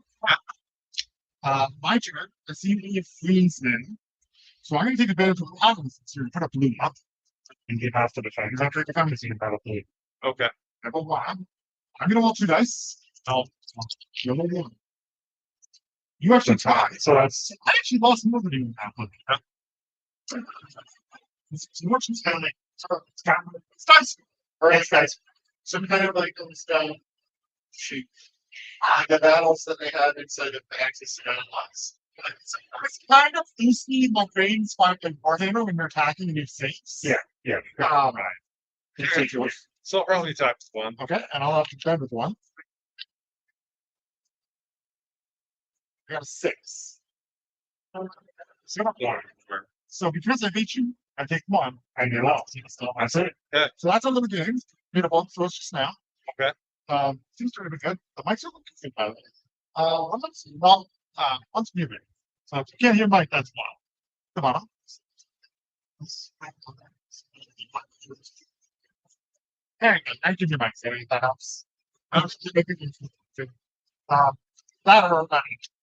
My turn. I see you have greens then. So I'm going to take advantage of the atoms since you're put up blue up and get half the defense. Because after the defense, you can battle blue. okay. Level 1. I'm going to roll 2 dice. Level 1. You actually tied, so I actually lost more than you in that one. It's much kind of like it's dice. Alright, guys. Some kind of like shoot. The battles that they had inside of the Axis lots. It's kind of loosely my brain sparked like Warhammer when you're attacking and you face. Yeah. Right. So I'll probably attack with 1. Okay, and I'll have to try with 1. I got a 6. So because I beat you, I take 1 and you're lost. That's it. Yeah. So that's a little game. Made a 1 so it's just now. Okay. Seems to be good. The mic's are looking good by the way. One looks well, one's muted. So if you can't hear Mike, that's wild. Come on. There you go. I give you Mike. That helps. That are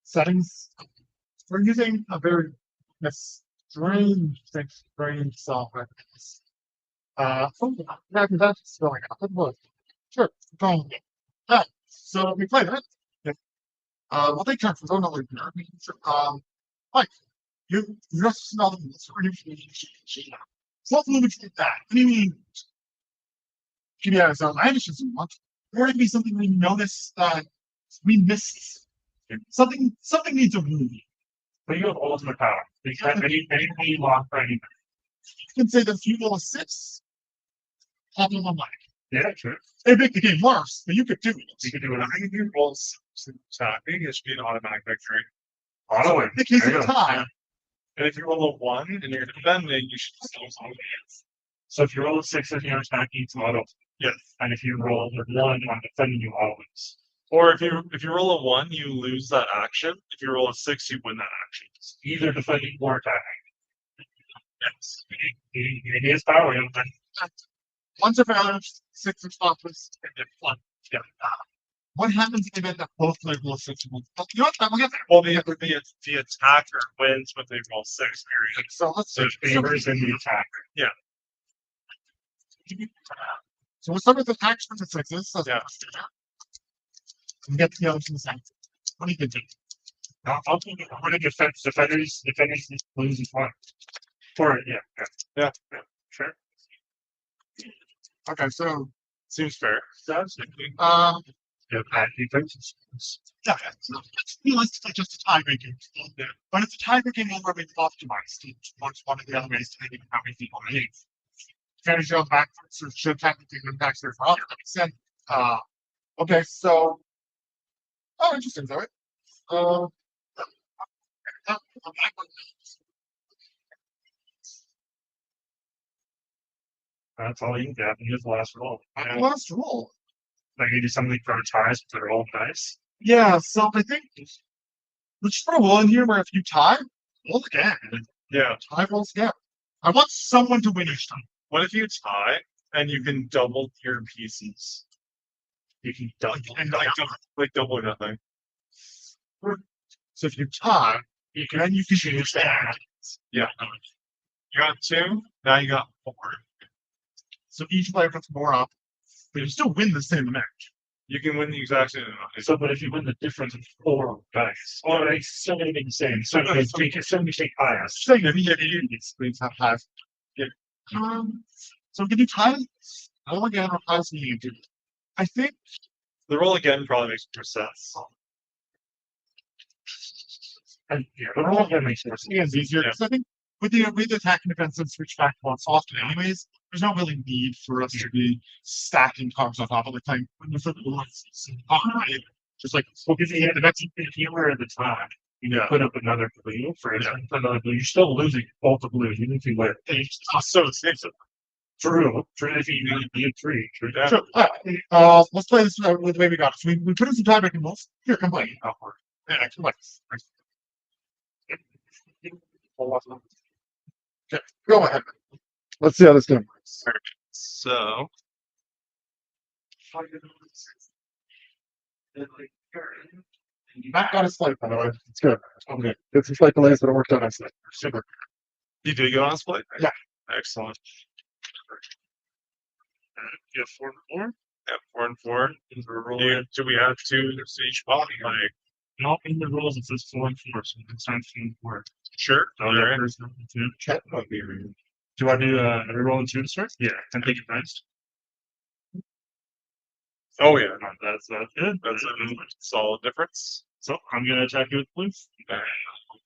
settings. We're using a very strange software. That's going on. Sure. Yeah. So we play that. Yeah. We'll take turns. Don't know Mike, you just smell them. What movie did that? What do you mean? Yeah, so I understand so much. There would be something we noticed that we missed. Something needs a movie. But you have ultimate power. Because anything you want for anything. You can say that if you roll a 6, have them on Mike. Yeah, true. It'd make the game worse, but you could do it. You can do it. I think you roll some attacking. It should be an automatic victory. Auto win. In the case There of you go. time, And if you roll a 1 and you're defending, you should still auto. So if you roll a 6 and you're attacking, it's auto. Yes. And if you roll a 1 on defending, you always. Or if you roll a 1, you lose that action. If you roll a 6, you win that action. Either defending or attacking. Yes. It is power. once a round, 6 of spotless, and then 1. Yeah. What happens in the event that both players roll 6 of one? You know what? We'll get there. Well, the attacker wins when they roll 6, period. So let's So it favors in the attacker. So we'll start with the action of the 6s. So Yeah. And get the others in the second. What do you think? I'll take it. What are defenders lose is 1. Or, yeah. Sure. Okay, so Seems fair. um Yeah, bad defense. yeah, so it's realistically just a tiebreaker. But it's a tiebreaker where we've optimized each one of the other ways to make how many people they need. Advantage goes backwards, so should technically impact their for like I said. Okay, so interesting, Zoe. That's all you get. You just last roll. Last roll. Like you do something for ties, but they're all dice. Yeah, so I think let's just put a roll in here where if you tie, roll again. Yeah. Tie rolls again. I want someone to win each time. What if you tie and you can double your pieces? You can double. And Like double nothing. so if you tie, you can choose that. Yeah. You got 2, now you got 4. So each player puts more up, but you still win the same match. You can win the exact same amount. So, but if you win the difference of 4 dice, or it's still going to be the same. So you take highest. So if you screens have highs. Yeah. So we can do ties. Roll again or ties you do. I think The roll again probably makes more sense. And yeah, the roll again makes more sense. it's easier because I think with the attack and defense and switch back once often anyways, there's no really need for us to be stacking cards on top of the thing. When you flip the lines, just like Well, because if you were at the time, you put up another blue for another blue, you're still losing both the blues. You need to win. So it's True. If you need 3. True. Yeah. Sure. Let's play this with the way we got it. So we put in some tiebreaking rules. Here, come play. Yeah, come play. Okay, go ahead. Let's see how this game works. So Matt got a slate, by the way. It's good. Okay. It's a slight delays, but it worked out nicely. Super. you did get on split? Yeah. Excellent. You have 4 and 4. Yeah, 4 and 4. Do we have 2 to each body? Like, No, in the rules it says 4 and 4, so it's time 2 and 4. sure. So yeah, there's number 2. Chat might be reading. Do I do every roll in 2 to start? Yeah, and take it first. Oh yeah, That's good. that's a solid difference. So I'm gonna attack you with blue.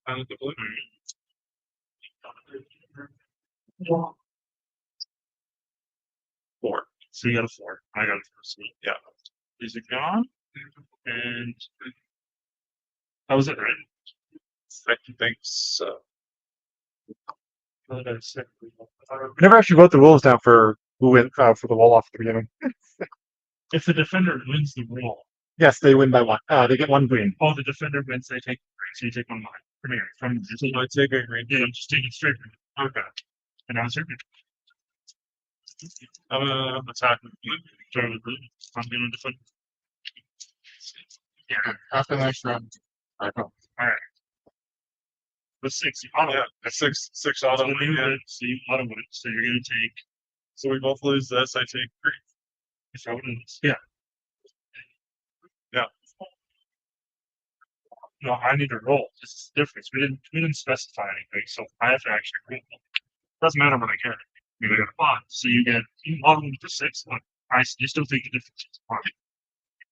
And with the blue. 4. So you got a 4. I got a 4. So Yeah. Is it gone? And that was it, right? I think so. What did I say? We never actually wrote the rules down for who went for the wall off at the beginning. If the defender wins the roll, Yes, they win by 1. They get 1 green. oh, the defender wins, they take 3. So you take 1 line. From here. From So I take a green. yeah, just take it straight. Okay. And now it's your I'm gonna attack with blue. turn. I'm gonna defend. Yeah. After the next round. All right, go. With 6, you Oh yeah, a 6 auto. So win, yeah. you auto win. So you're gonna take. So we both lose this. I take 3. If I win this. Yeah. Yeah. No, I need to roll. This is the difference. We didn't specify anything, so I have to actually roll. Doesn't matter what I get. We got a 5. So you get you auto win for 6, but you still take the difference. It's 1.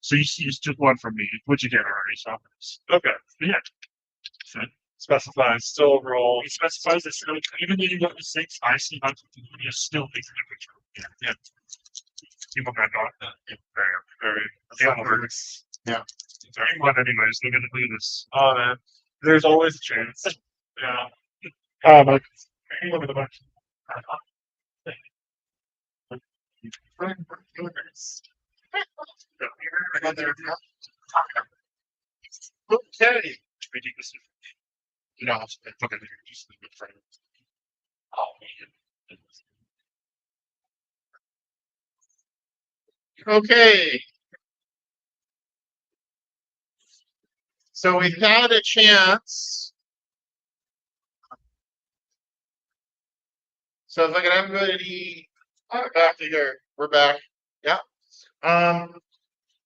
So you took 1 from me, which you get already. So Okay. but yeah. So Specifies still roll. it specifies that so even though you got the 6, I see not you still take the difference. Yeah. People got that. Very. Yeah. Sorry, but anyways, look at this. Oh man. There's always a chance. Yeah. Like, look at the bunch. Okay. Ridiculous. No, it's fucking just the good friend. Oh, man. Okay. So we've had a chance. So if I can have everybody back to here, we're back. Yeah.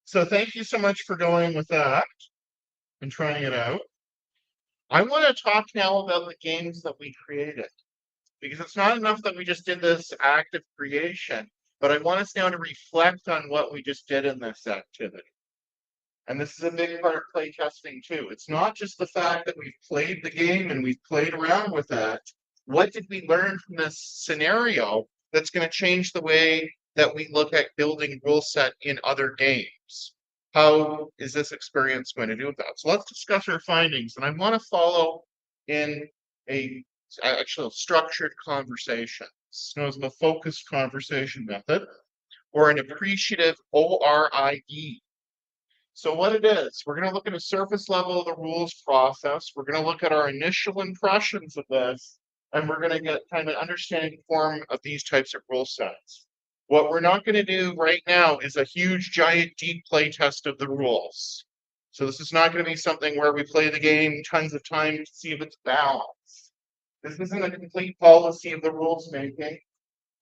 So thank you so much for going with that and trying it out. I want to talk now about the games that we created. Because it's not enough that we just did this act of creation, but I want us now to reflect on what we just did in this activity. And this is a big part of play testing too. It's not just the fact that we've played the game and we've played around with that. What did we learn from this scenario that's going to change the way that we look at building rule set in other games? How is this experience going to do that? So let's discuss our findings. And I want to follow in a actual structured conversation. It's known as the focused conversation method or an appreciative ORIE. So what it is, we're going to look at a surface level of the rules process. We're going to look at our initial impressions of this, and we're going to get kind of understanding form of these types of rule sets. What we're not going to do right now is a huge, giant, deep play test of the rules. So this is not going to be something where we play the game tons of times to see if it's balanced. This isn't a complete policy of the rules making.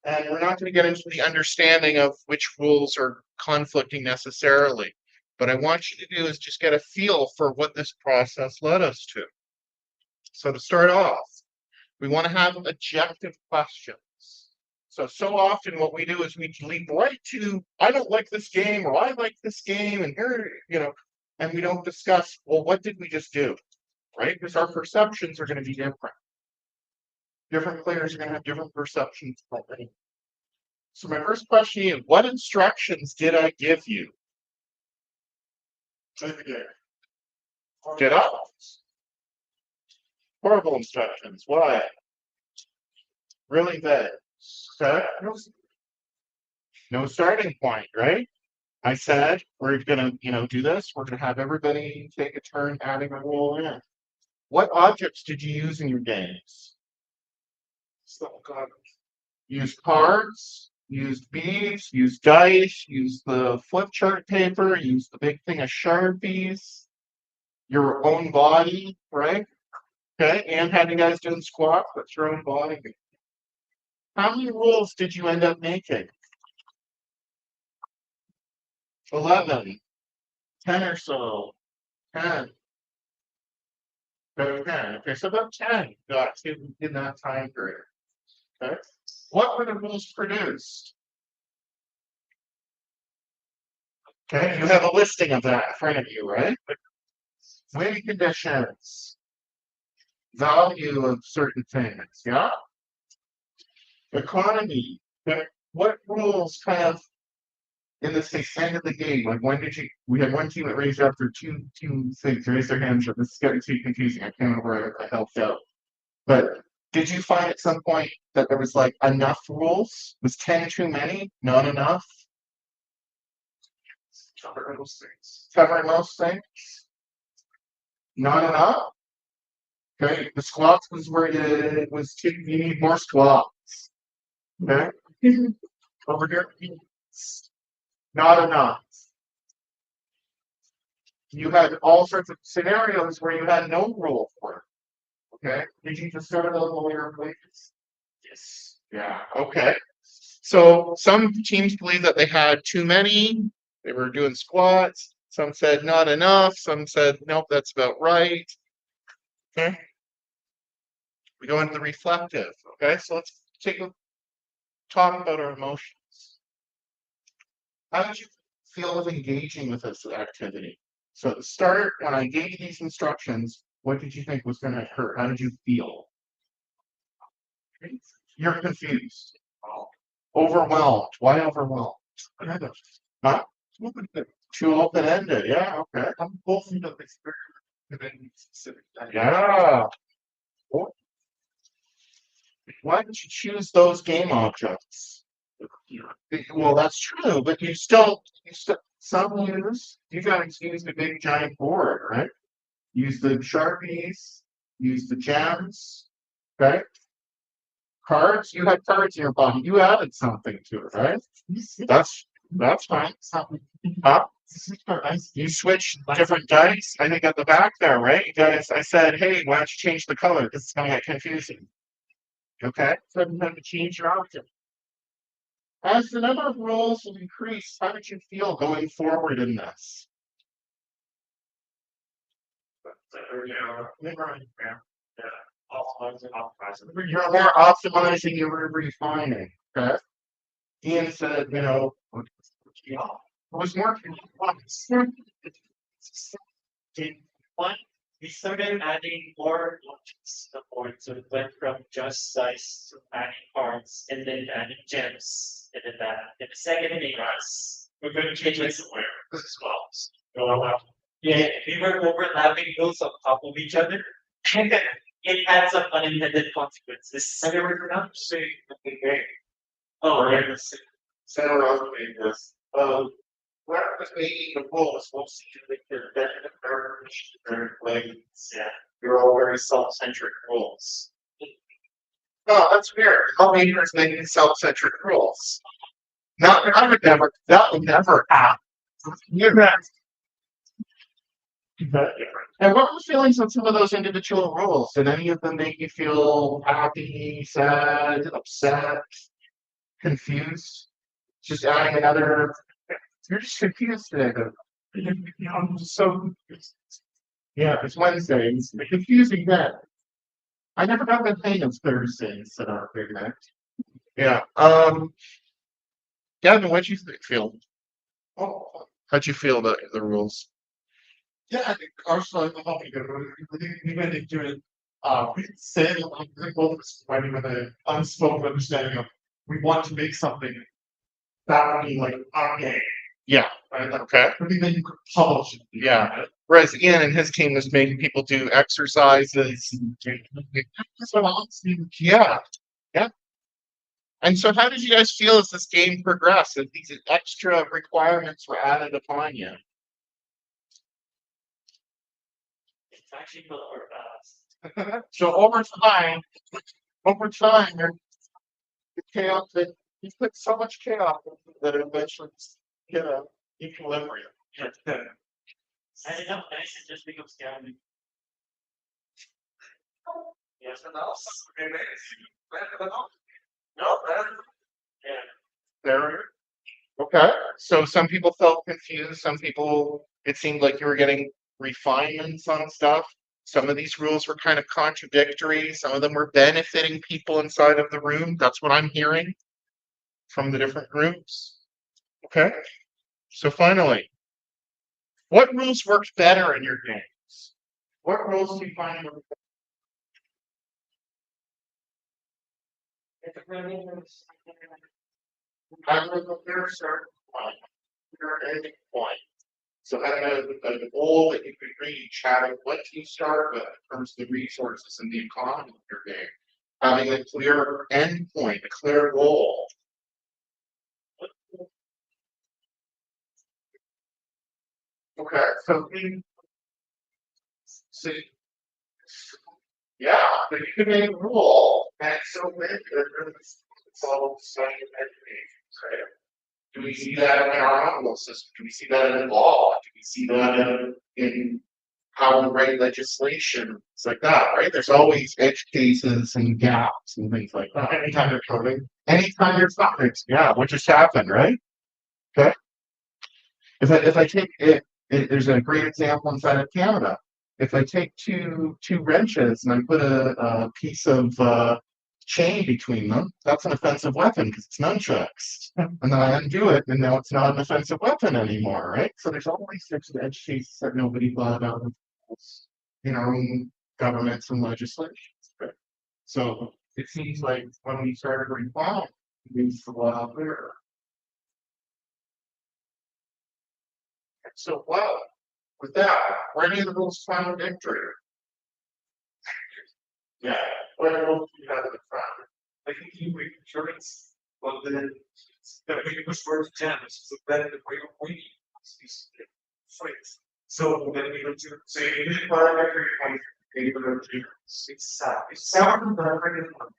And we're not going to get into the understanding of which rules are conflicting necessarily. But I want you to do is just get a feel for what this process led us to. So to start off, we want to have objective questions. So often what we do is we leap right to, I don't like this game, or I like this game, and here, and we don't discuss, well, what did we just do, right? Because our perceptions are going to be different. Different players are going to have different perceptions. So my first question is, what instructions did I give you? Get up. Horrible instructions. Why? Really bad. Okay. No starting point, right? I said we're gonna, do this. We're gonna have everybody take a turn adding a rule in. What objects did you use in your games? Use cards, use beads, use dice, use the flip chart paper, use the big thing of Sharpies, your own body, right? Okay, and had you guys doing squats, but your own body. How many rules did you end up making? 11, 10 or so, 10. About 10. Okay, so about 10 got in that time period. Okay. What were the rules produced? Okay, you have a listing of that in front of you, right? Win conditions, value of certain things, yeah? Economy. Okay. What rules kind of, in this case, end of the game? Like when did we had one team that raised after two things, raised their hands up. This is getting too confusing. I can't remember where I helped out. But did you find at some point that there was like enough rules? Was 10 too many? Not enough? Covering most things. Covering most things? Not enough? Okay, the squats was where it was you need more squats. Okay? Over here, not enough. You had all sorts of scenarios where you had no rule for it. Okay? Did you just start a lawyer wages? Yes. Yeah. Okay. So some teams believe that they had too many. They were doing squats. Some said not enough. Some said, nope, that's about right. Okay. We go into the reflective. Okay. So let's talk about our emotions. How did you feel of engaging with this activity? So at the start, when I gave you these instructions, what did you think was going to occur? How did you feel? You're confused. Overwhelmed. Why overwhelmed? Huh? Too open-ended. Yeah, okay. I'm both of the experience. within specific. Yeah. Why did you choose those game objects? Well, that's true, but some you guys use the big giant board, right? Use the Sharpies, use the gems, okay? Cards, you had cards in your pocket. You added something to it, right? That's fine. Huh? You switched different dice. I think at the back there, right? You guys, I said, hey, why don't you change the color? This is gonna get confusing. Okay. So you have to change your option. As the number of rolls will increase, how did you feel going forward in this? You're more optimizing, you're refining. Okay. Ian said, it was more In one, we started adding more options to the board. So it went from just size to adding cards and then adding gems. And then that. And the second thing was we're going to change it where as well. Yeah, we were overlapping those on top of each other. And then it had some unintended consequences. Have you ever done say the game? Oh, right. center of this. Where was making the rules? We'll see if they're Yeah, you're all very self-centric rules. Oh, that's weird. Homemaker's making self-centric rules. No, that would never happen. And what were the feelings on some of those individual rules? Did any of them make you feel happy, sad, upset, confused? Just adding another. You're just confused today, though. I'm just so confused. Yeah, it's Wednesday. It's a confusing day. I never got the hang of Thursdays at our big night. Yeah. Gavin, what'd you feel? Oh, How'd you feel about the rules? yeah, I think also the whole we went into it, saying we both writing with an unspoken understanding of we want to make something that would be like our game, Yeah. right? Like, Okay. something that you could publish. It, Yeah. Whereas Ian and his team was making people do exercises. That's what I'm seeing. Yeah. Yeah. And so how did you guys feel as this game progressed? As these extra requirements were added upon you? It's actually built for fast. So over time, the chaos that you put so much chaos into that it eventually get a equilibrium. I don't know, nice it just becomes scary. Yes, and else. No, yeah. There. Okay. So some people felt confused. Some people, it seemed like you were getting refinements on stuff. Some of these rules were kind of contradictory. Some of them were benefiting people inside of the room. That's what I'm hearing from the different groups. Okay. So finally, what rules worked better in your games? What rules do you find work better? I would compare a certain point, your ending point. So having a goal that you could reach, having what you start with in terms of the resources and the economy of your game, having a clear end point, a clear goal. Okay, so yeah, but you can make a rule and it's so big that it's all study right? Do we see that in our honorable system? Do we see that in law? Do we see that in how we write legislation? It's like that, right? There's always edge cases and gaps and things like that. Anytime you're coding, Anytime you're talking, yeah, what just happened, right? Okay. If I take there's a great example inside of Canada. If I take two wrenches and I put a piece of chain between them, that's an offensive weapon because it's nunchucks. And then I undo it, and now it's not an offensive weapon anymore, right? So there's always such edge cases that nobody thought about in our own governments and legislations. Right? So it seems like when we started reform, it's a lot clearer. So, wow, With that, were any of the rules contradictory? Yeah, what rules do you have in the front? I think you wait insurance, but then that we push for the channels, so then the way of waiting is fights. So then we don't say it is part of every point. It's sad. It's sad from the regular one.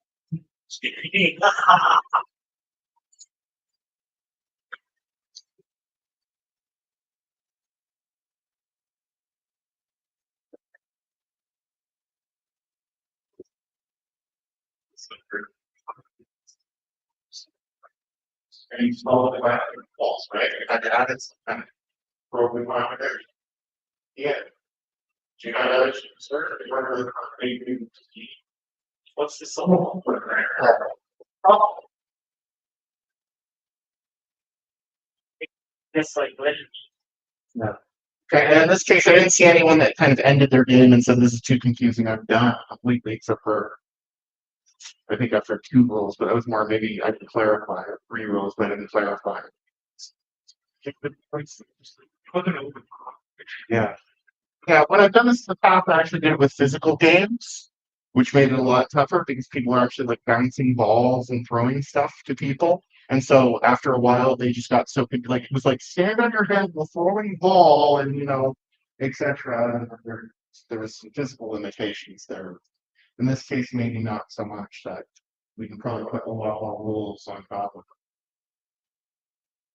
And you follow the back of the walls, right? I added some kind of program on there. Yeah. Do you know that issue, sir? You weren't really confident. What's the song? Oh, It's like legend. okay, and in this case, I didn't see anyone that kind of ended their game and said, this is too confusing, I'm done completely, except for, I think after 2 rules, but that was more maybe I could clarify, or 3 rules, but I didn't clarify. Yeah. Yeah, when I've done this in the past, I actually did it with physical games, which made it a lot tougher because people are actually like bouncing balls and throwing stuff to people. And so after a while, they just got so like it was like stand on your head, the throwing ball, and etc. There was some physical limitations there. In this case, maybe not so much that we can probably put a lot more rules on top of it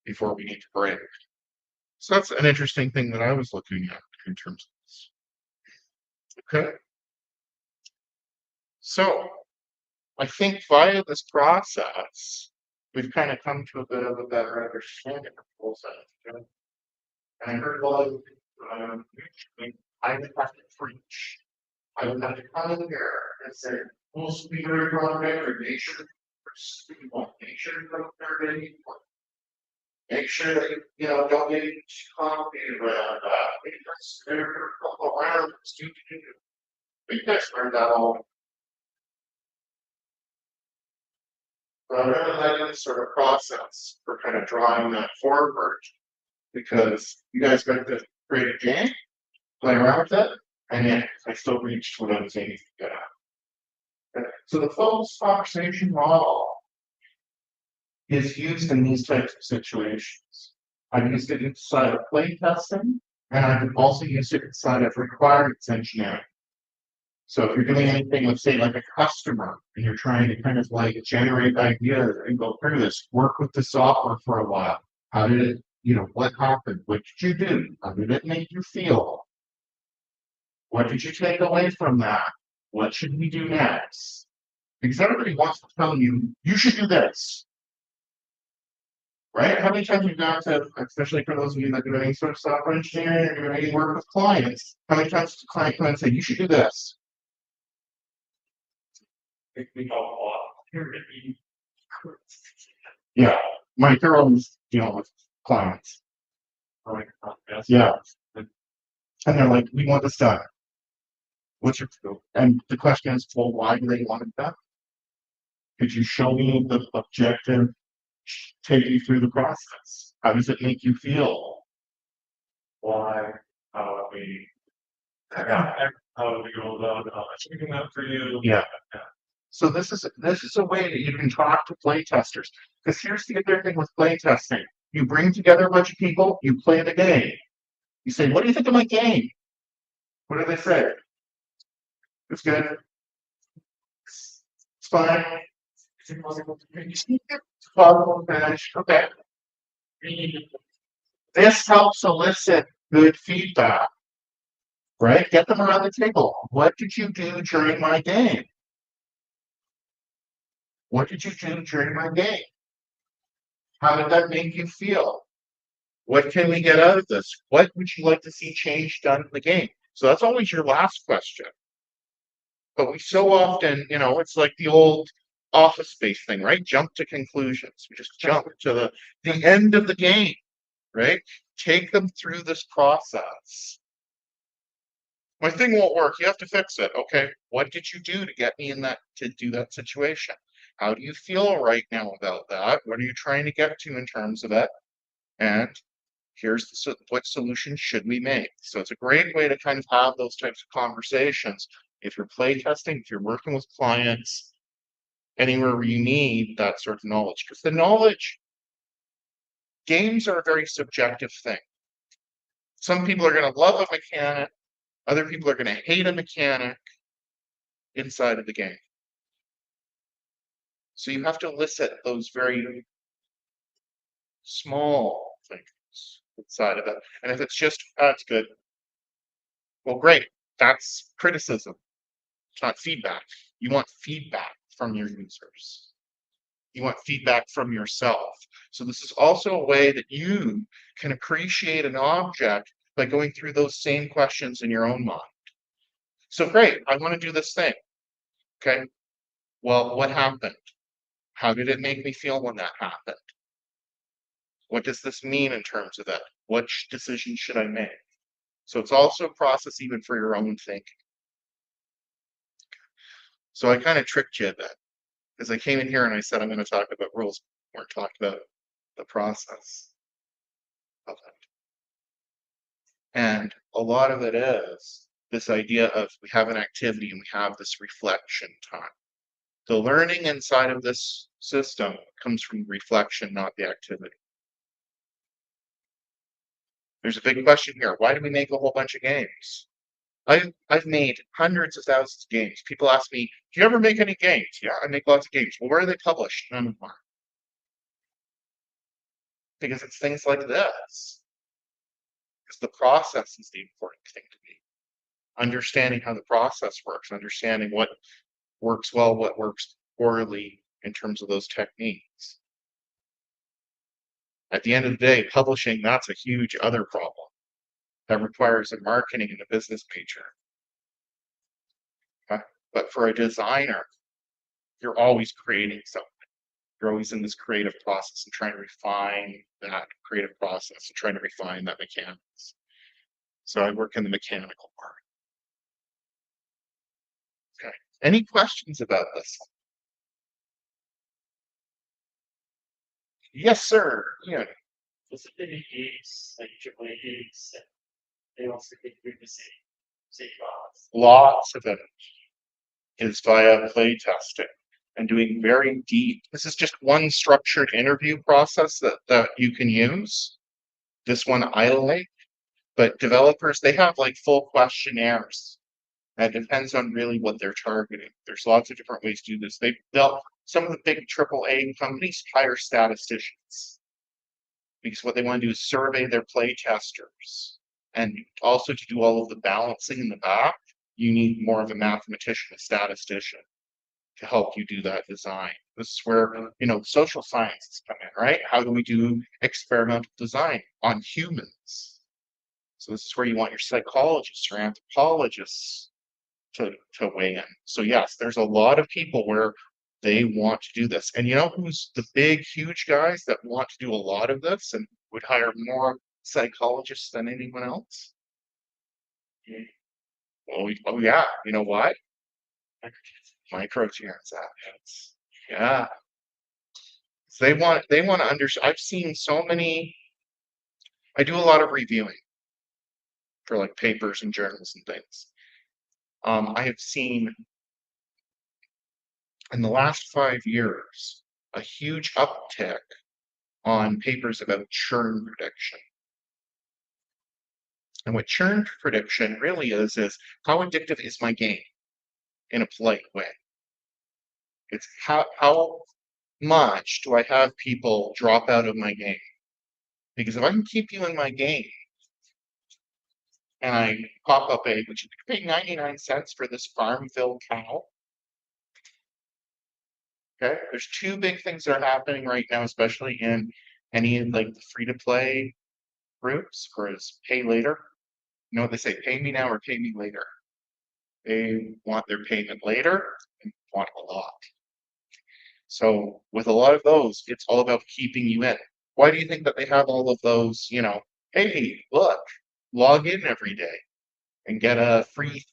before we need to break. So that's an interesting thing that I was looking at in terms of this. Okay. So I think via this process, we've kind of come to a bit of a better understanding of full science. And I heard a lot of I would have to preach. I would have to come in here and say, we'll speak very wrong nation. Nation make sure that don't get too complicated around that. Because they're around stupid. We guys learned that all. But I really like this sort of process for kind of drawing that forward because you guys got to create a game, play around with it, and yet I still reached what I was aiming to get at. So the focused conversation model is used in these types of situations. I've used it inside of play testing, and I've also used it inside of requirements engineering. So if you're doing anything with, say, like a customer, and you're trying to kind of like generate ideas and go through this, work with the software for a while. How did it, what happened? What did you do? How did it make you feel? What did you take away from that? What should we do next? Because everybody wants to tell you, you should do this. Right? How many times you've gone to, especially for those of you that do any sort of software engineering or doing any work with clients, how many times does a client come and say, you should do this? Yeah, my girl is dealing with clients. Yeah. And they're like, we want this done. What's your and the question is, well, why do they want it done? Could you show me the objective, take you through the process? How does it make you feel? Why? How do we go about achieving that for you? Yeah. So this is a way that you can talk to play testers. Because here's the other thing with play testing. You bring together a bunch of people, you play the game. You say, what do you think of my game? What do they say? It's good. It's fine. Okay. This helps elicit good feedback. Right? Get them around the table. What did you do during my game? What did you do during my game? How did that make you feel? What can we get out of this? What would you like to see changed done in the game? So that's always your last question. But we so often, it's like the old Office Space thing, right? Jump to conclusions. We just jump to the end of the game, right? Take them through this process. My thing won't work. You have to fix it. Okay. What did you do to get me to do that situation? How do you feel right now about that? What are you trying to get to in terms of it? And Here's what solution should we make? So it's a great way to kind of have those types of conversations. If you're play testing, if you're working with clients, anywhere where you need that sort of knowledge. Because the knowledge, games are a very subjective thing. Some people are going to love a mechanic, other people are going to hate a mechanic inside of the game. So you have to elicit those very small things inside of it. And if it's just, that's good. Well, great. That's criticism. It's not feedback. You want feedback from your users. You want feedback from yourself. So this is also a way that you can appreciate an object by going through those same questions in your own mind. So great, I want to do this thing. Okay. Well, what happened? How did it make me feel when that happened? What does this mean in terms of that? What decision should I make? So it's also a process even for your own thinking. So I kind of tricked you a bit because I came in here and I said I'm going to talk about rules. We're talking about the process of it. And a lot of it is this idea of we have an activity and we have this reflection time. The learning inside of this system comes from reflection, not the activity. There's a big question here. Why do we make a whole bunch of games? I've made hundreds of thousands of games. People ask me, do you ever make any games? Yeah, I make lots of games. Well, where are they published? None of them are. Because it's things like this. Because the process is the important thing to me. Understanding how the process works, understanding what works well, what works poorly in terms of those techniques. At the end of the day, publishing, that's a huge other problem that requires a marketing and a business major. Okay? But for a designer, you're always creating something. You're always in this creative process and trying to refine that creative process and trying to refine that mechanics. So I work in the mechanical part. Okay. Any questions about this? Yes, sir. Yeah. Does it any games, like AAA games, they also get through the same process? Lots of it is via play testing and doing very deep. This is just one structured interview process that you can use. This one I like, but developers, they have like full questionnaires. It depends on really what they're targeting. There's lots of different ways to do this. Some of the big AAA companies hire statisticians because what they want to do is survey their play testers. And also to do all of the balancing in the back, you need more of a mathematician, a statistician to help you do that design. This is where, social sciences come in, right? How do we do experimental design on humans? So this is where you want your psychologists or anthropologists to weigh in. So yes, there's a lot of people where they want to do this. And you know who's the big, huge guys that want to do a lot of this and would hire more psychologists than anyone else? Oh yeah, you know what? Microtransactions. Yeah. So they want to understand. I've seen so many. I do a lot of reviewing for like papers and journals and things. I have seen in the last 5 years a huge uptick on papers about churn prediction. And what churn prediction really is how addictive is my game in a polite way? It's how much do I have people drop out of my game? Because if I can keep you in my game and I pop up which you can pay 99 cents for this Farmville cow. Okay, there's two big things that are happening right now, especially in any of like the free-to-play groups, whereas pay later. You know what they say, pay me now or pay me later. They want their payment later and want a lot. So with a lot of those, it's all about keeping you in. Why do you think that they have all of those, hey, look, log in every day and get a free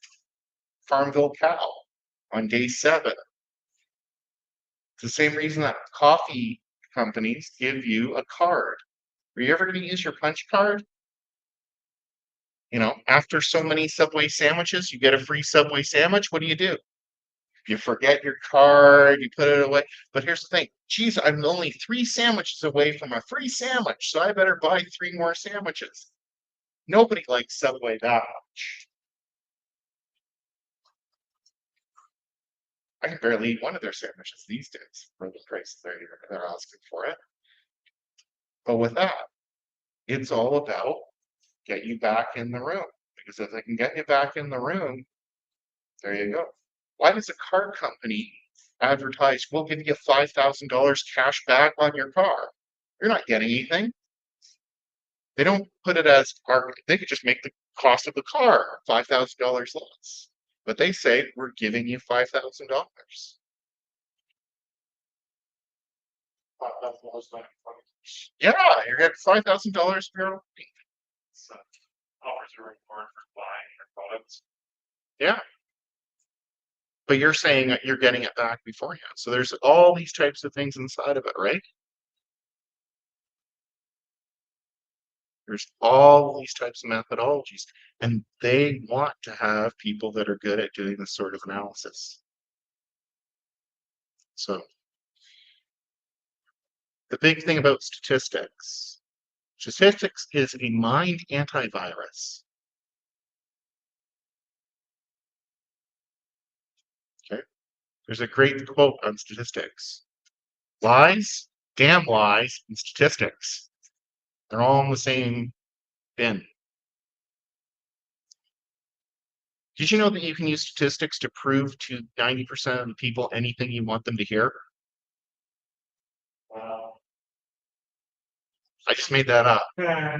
Farmville cow on day 7? It's the same reason that coffee companies give you a card Are you ever going to use your punch card? You know, after so many Subway sandwiches, you get a free Subway sandwich. What do? You forget your card, you put it away. But here's the thing, geez, I'm only 3 sandwiches away from a free sandwich, so I better buy 3 more sandwiches. Nobody likes Subway that much. I can barely eat one of their sandwiches these days for the price they're asking for it. But with that, it's all about get you back in the room. Because if they can get you back in the room, there you go. Why does a car company advertise, we'll give you $5,000 cash back on your car? You're not getting anything. They don't put it as they could just make the cost of the car $5,000 less. But they say, we're giving you $5,000. Yeah, you're getting $5,000 for your So, hours are required for buying your products. Yeah. But you're saying that you're getting it back beforehand. So there's all these types of things inside of it, right? There's all these types of methodologies, and they want to have people that are good at doing this sort of analysis. So the big thing about statistics is a mind antivirus. Okay. There's a great quote on statistics. Lies, damn lies, and statistics. They're all in the same bin. Did you know that you can use statistics to prove to 90% of the people anything you want them to hear? I just made that up. Yeah.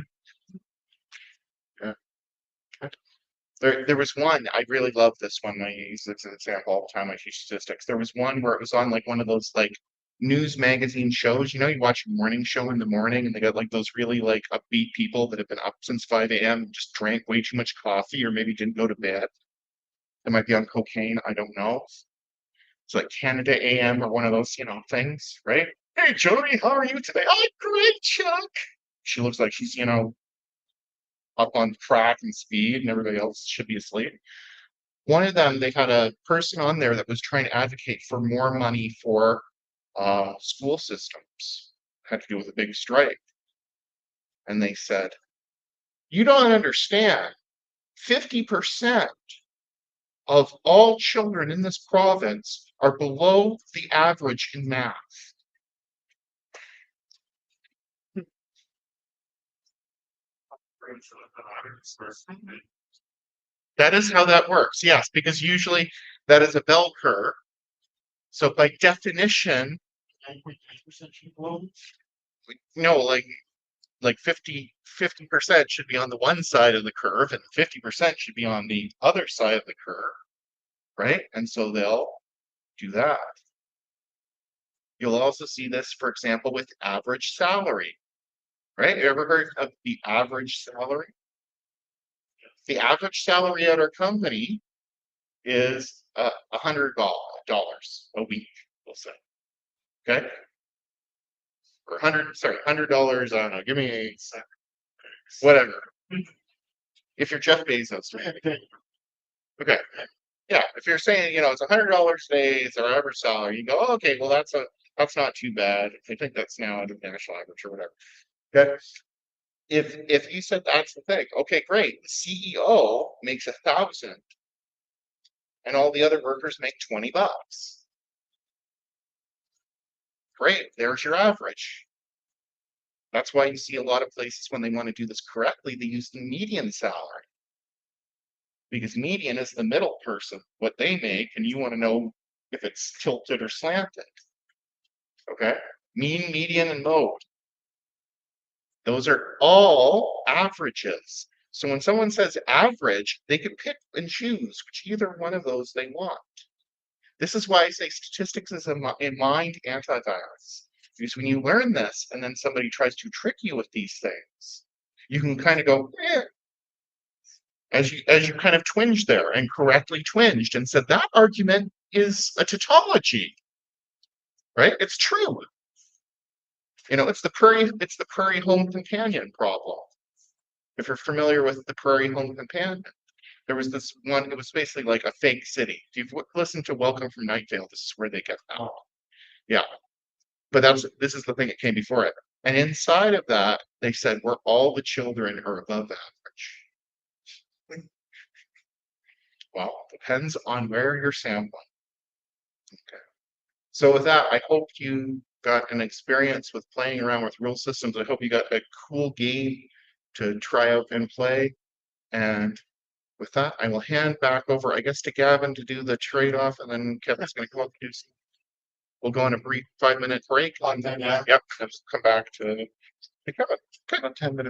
There was one, I really love this one. I use this as an example all the time. I teach statistics. There was one where it was on like one of those like news magazine shows. You know, you watch a morning show in the morning and they got like those really like upbeat people that have been up since 5 a.m. and just drank way too much coffee or maybe didn't go to bed. They might be on cocaine. I don't know. It's like Canada AM or one of those, you know, things, right? Hey, Jody, how are you today? Oh, great, Chuck. She looks like she's, you know, up on crack and speed and everybody else should be asleep. One of them, they had a person on there that was trying to advocate for more money for school systems. Had to do with a big strike. And they said, you don't understand, 50% of all children in this province are below the average in math. That is how that works, yes, because usually that is a bell curve. So by definition, no, like 50% should be on the one side of the curve and 50% should be on the other side of the curve, right? And so they'll do that. You'll also see this, for example, with average salary, right? You ever heard of the average salary? The average salary at our company is $100 a week, we'll say. Okay? Or $100, I don't know, give me a whatever. If you're Jeff Bezos, okay. Yeah, if you're saying, you know, it's $100 a day, it's our average salary, you go, oh, okay, well that's not too bad. I think that's now at the national average or whatever. Okay. If you said that's the thing, okay, great. The CEO makes 1,000 and all the other workers make $20. Great, there's your average. That's why you see a lot of places when they want to do this correctly, they use the median salary. Because median is the middle person, what they make, and you want to know if it's tilted or slanted. Okay? Mean, median, and mode. Those are all averages. So when someone says average, they can pick and choose which either one of those they want. This is why I say statistics is a mind antivirus. Because when you learn this and then somebody tries to trick you with these things, you can kind of go, eh, as you kind of twinged there and correctly twinged and said that argument is a tautology, right? It's true. You know, it's the prairie home companion problem. If you're familiar with the prairie home companion, there was this one, it was basically like a fake city. If you've listened to Welcome from Night Vale, this is where they get that. Yeah. But this is the thing that came before it. And inside of that, they said where all the children are above average. Well, depends on where you're sampling. Okay. So with that, I hope you got an experience with playing around with real systems. I hope you got a cool game to try out and play. And with that, I will hand back over, I guess, to Gavin to do the trade-off, and then Kevin's going to come up and do some. We'll go on a brief 5-minute break. And then, yep, come back to Kevin. Kind of 10 minutes.